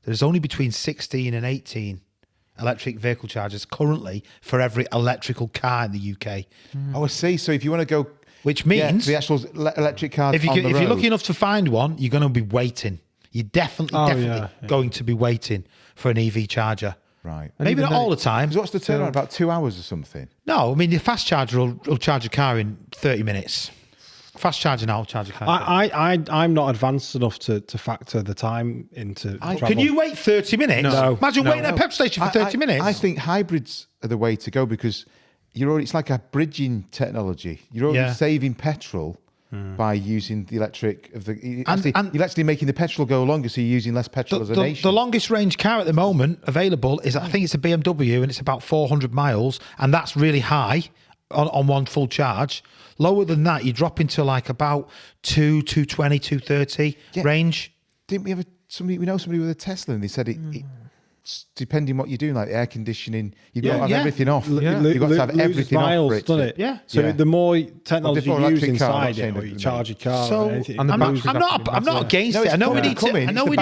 There's only between 16 and 18 electric vehicle chargers currently for every electrical car in the UK. Oh, I see. So if you want to go, Which means the actual electric cars if, on the if road, you're lucky enough to find one, you're going to be waiting. You're definitely going to be waiting for an EV charger. right? Maybe not all the time. 'Cause what's the turnaround? About 2 hours or something. No, I mean, the fast charger will charge a car in 30 minutes. Fast charger now will charge a car. I'm not advanced enough to factor the time into. travel. Can you wait 30 minutes? No. Imagine waiting at a petrol station for 30 minutes. I think hybrids are the way to go because it's like a bridging technology. You're already saving petrol by using the electric of the. You're actually making the petrol go longer, so you're using less petrol as a nation. The longest range car at the moment available is, I think it's a BMW, and it's about 400 miles, and that's really high on one full charge. Lower than that, you drop into like about 220, 230 range. Didn't we have somebody with a Tesla, and they said it's depending what you're doing, like air conditioning, you've got to have everything off. You've got to have everything off for it. Doesn't it? Yeah. So the more technology you use inside it, car, or you charge your car, So or anything, I'm not against it. I know we need to. I know we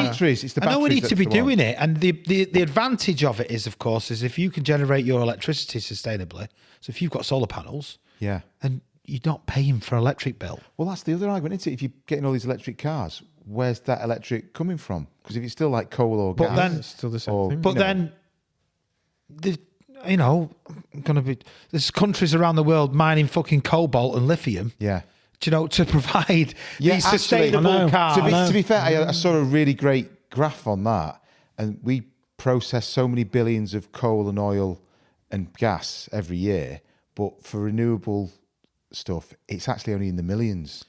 need to be doing it. And the advantage of it is, of course, is if you can generate your electricity sustainably. So if you've got solar panels, and you're not paying for electric bill. Well, that's the other argument, isn't it? If you're getting all these electric cars, where's that electric coming from? Because if it's still like coal or gas, then it's still the same thing. But then, there's countries around the world mining fucking cobalt and lithium. Yeah. To provide these sustainable cars. To be fair, I saw a really great graph on that, and we process so many billions of coal and oil and gas every year, but for renewable stuff, it's actually only in the millions.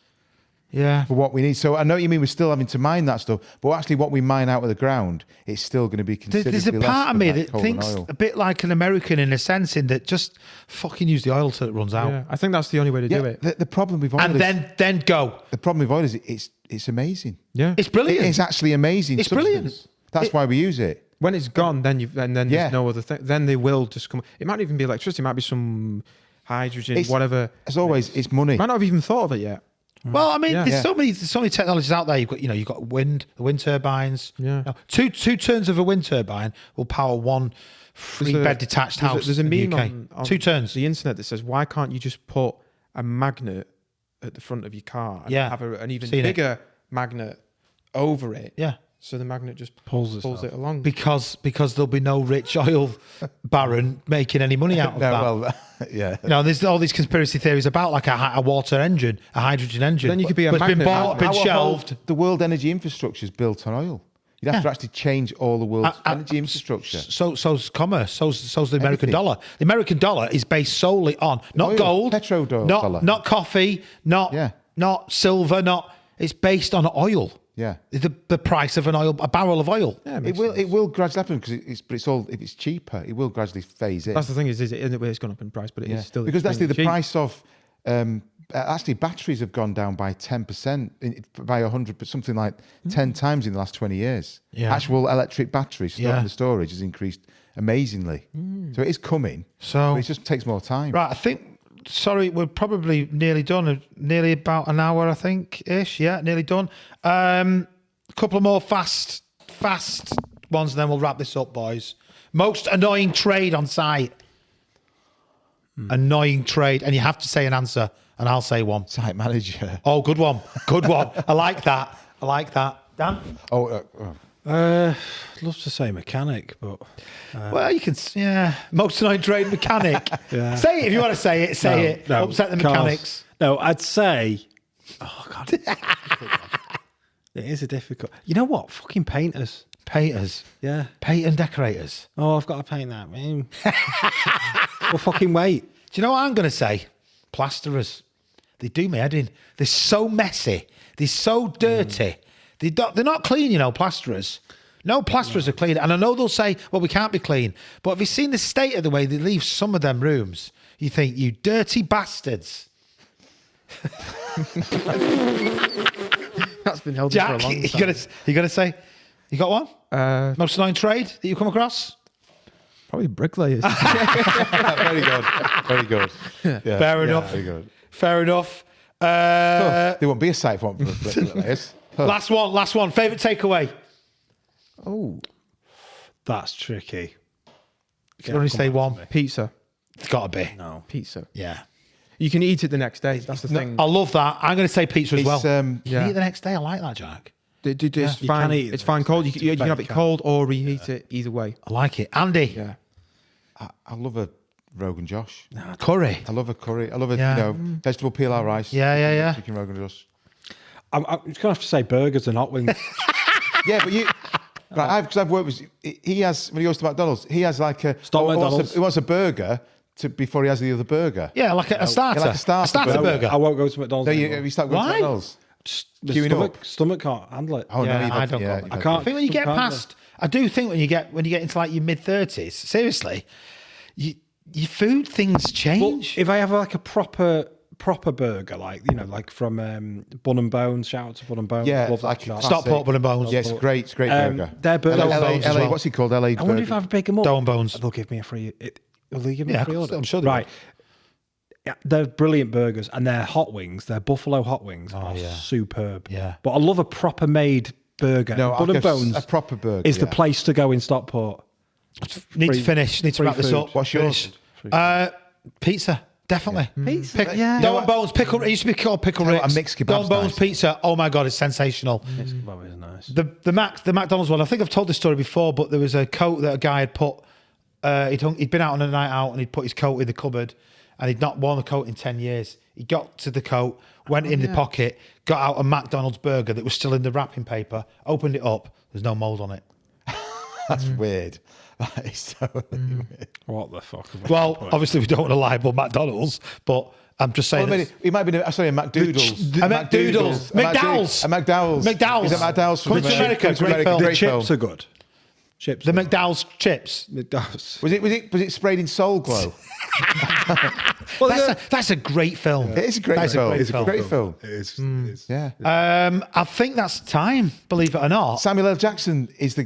Yeah. For what we need. So I know what you mean, we're still having to mine that stuff, but actually what we mine out of the ground, it's still going to be considerably There's a less part of than me that that coal thinks and oil. a bit like an American in a sense, in that just fucking use the oil till it runs out. Yeah, I think that's the only way to do it. The problem with oil And is, then go. the problem with oil is it's amazing. Yeah. It's brilliant. It is actually amazing. It's brilliant. substance. That's why we use it. When it's gone, then there's no other thing. Then they will just come. It might even be electricity. It might be some hydrogen, whatever. As always, it's money. Might not have even thought of it yet. Well, I mean, Yeah. there's so many technologies out there. You've got the wind turbines. Yeah. Now, two turns of a wind turbine will power one three-bed detached house. There's a in the meme UK. on 2 turns. the internet that says, "Why can't you just put a magnet at the front of your car and have an even Seen it. bigger magnet over it?" Yeah. So the magnet just Pulls it along. Because there'll be no rich oil baron making any money out of that. Well, yeah. There's all these conspiracy theories about like a water engine, a hydrogen engine. Then you could be a but it's been magnet. bought, been Our whole- shelved. The world energy infrastructure is built on oil. You'd have to actually change all the world's energy infrastructure. So's commerce. So's the American Everything. dollar. The American dollar is based solely on not Oil, gold, petrodollar. not coffee, not silver, it's based on oil. Yeah. The price of a barrel of oil. Yeah, It will gradually happen because if it's cheaper, it will gradually phase in. That's the thing it's gone up in price, but it's still because that's the extremely cheap. price of actually batteries have gone down by 10%, by 100, something like 10 times in the last 20 years. Yeah. Actual electric batteries stored in the storage has increased amazingly. So it is coming. So but it just takes more time. right, I think. Sorry, we're probably nearly done. Nearly about an hour, I think, ish. Yeah, nearly done. A couple of more fast ones, and then we'll wrap this up, boys. Most annoying trade on site. Annoying trade, and you have to say an answer, and I'll say one. Site manager. Oh, good one. Good one. I like that. Dan? I'd love to say mechanic, but Well, you can. Yeah. Most annoying trade mechanic. Yeah. Say it if you want to say it. Say it. no, Upset the cars. mechanics. No, I'd say. Oh God, it is a difficult. You know what? Fucking painters. Painters. Yeah. Paint and decorators. Oh, I've got to paint that. Man. Well, fucking wait. Do you know what I'm going to say? Plasterers. They do me head in. They're so messy. They're so dirty. They're not clean, plasterers. No plasterers are clean. And I know they'll say, well, we can't be clean. But have you seen the state of the way they leave some of them rooms? You think, you dirty bastards. That's been held Jack, for a long time. you got to say, you got one? Most annoying trade that you come across? Probably bricklayers. Very good. Very good. Yeah. Fair enough. Very good. Fair enough. There won't be a site for bricklayers. Last one. Favourite takeaway? Oh, That's tricky. You can only say one. pizza. It's got to be. No. Pizza. Yeah. You can eat it the next day. That's the thing. I love that. I'm going to say pizza as well. It's, You yeah. can eat the next day. I like that, Jack. It's you fine. can eat it It's the fine next cold. day. You can have it It's cold or reheat it. Either way. I like it. Andy, Yeah. I love a Rogan Josh. curry. I love a curry. I love a Yeah. vegetable pilau rice. Yeah. Chicken Rogan Josh. I'm just gonna have to say burgers and hot wings. Yeah, but you. Right, because I've worked with. He has when he goes to McDonald's. He has like a. Stop he McDonald's. He wants a burger before he has the other burger. Yeah, like a starter. like a starter burger. I won't go to McDonald's. So anymore. you start going Why? to McDonald's. The queuing stomach can't handle it. Oh Yeah, no, you've I had, don't yeah, go- you've I had- can't. I think when you get Can't past, I do think when you get into like your mid-30s, seriously, your food things But change. if I have like a proper burger, like like from Bun and Bones, shout out to Bun and Bones. Yeah, love that like shop. Stop pork bun and bones. Yeah, it's great burger. Their burgers, LA, Bones as well. what's he called? LA I wonder if burger. I pick them up. Dough and Bones. They'll give me a free. Will they give me Yeah, a free order? I'm sure they Right. Yeah, they're brilliant burgers, and their hot wings, their buffalo hot wings, are yeah. superb. Yeah. But I love a proper made burger. No, Bun like and Bones a proper burger is the yeah. place to go in Stockport. Need free- to finish. Need to free wrap this food. up. What's yours? Pizza. Definitely. Pizza, Dough and Bones, pickle. It used to be called Pickle Tell you what, Ricks. a mixed kebab's Dough and Bones nice. pizza. Oh my God, it's sensational. It's kebab is nice. The McDonald's one. I think I've told this story before, but there was a coat that a guy had put. He'd been out on a night out and he'd put his coat in the cupboard, and he'd not worn the coat in 10 years. He got to the coat, went in the pocket, got out a McDonald's burger that was still in the wrapping paper, opened it up. There's no mold on it. That's weird. That is totally weird. What the fuck? Well, obviously we don't want to libel McDonald's, but I'm just saying. Well, maybe, he might be. Sorry, a McDoodles. A McDoodles. McDowell's. McDowell's. A McDowell's. McDowell's. Is it McDowell's? Coming to America, great film. The Great chips film. are good. Chips. The are good. McDowell's chips. McDowell's. Was it sprayed in Soul Glow? That's a great film. It is a great That's film. a great It's a film. great film. It is. Yeah. I think that's time. Believe it or not. Samuel L. Jackson is a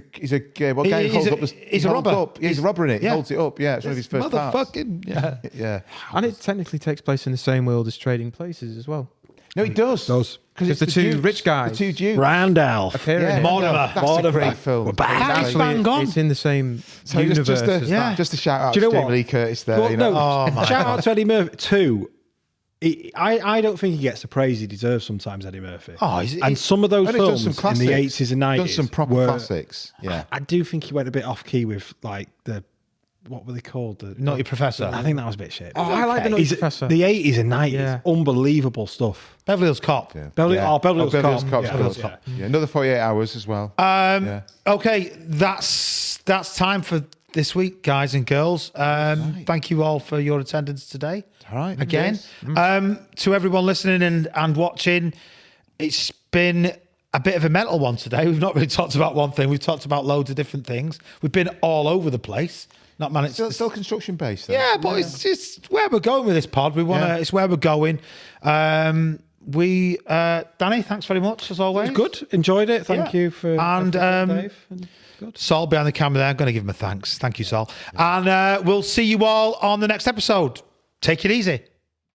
what guy who holds up the. He's a holds robber. Up, yeah, he's a robber in it. He Yeah. holds it up. Yeah, it's one of his first parts. Motherfucking yeah. Yeah. And it technically takes place in the same world as Trading Places as well. No, he does. Does. Because the two Dukes, rich guys. The two Dukes. Randolph. Appear Yeah, in it. Mortimer. That's a great film. We're back. It's That's actually- bang on. It's in the same So universe just as that. just a shout out Do you know to Jamie what? Lee Curtis there. Well, you know? no, Oh, my shout God. out to Eddie Murphy. Two, I don't think he gets the praise he deserves sometimes, Eddie Murphy. Oh, and some of those And he's done films some in classics. the 80s and 90s Done some proper were, classics. Yeah. I do think he went a bit off key with like what were they called? The Naughty Professor. I think that was a bit shit. Oh, I like the Naughty Professor. The 80s and 90s, Yeah. unbelievable stuff. Beverly Hills Cop. Yeah. Beverly Hills Beverly Cop. Hills Cop's Yeah. good. Beverly Hills Cop. Yeah, another 48 hours as well. Yeah. Okay, that's time for this week, guys and girls. Thank you all for your attendance today. All right. Again, Yes. to everyone listening and watching, it's been a bit of a mental one today. We've not really talked about one thing. We've talked about loads of different things. We've been all over the place. Not managed. Still construction based. Though. Yeah, but it's just where we're going with this pod. We want to. Yeah. It's where we're going. Danny, thanks very much as always. Good. Enjoyed it. Thank Yeah. you for And, Dave. And good. Sol behind the camera there. I'm going to give him a thanks. Thank you, Sol. And we'll see you all on the next episode. Take it easy.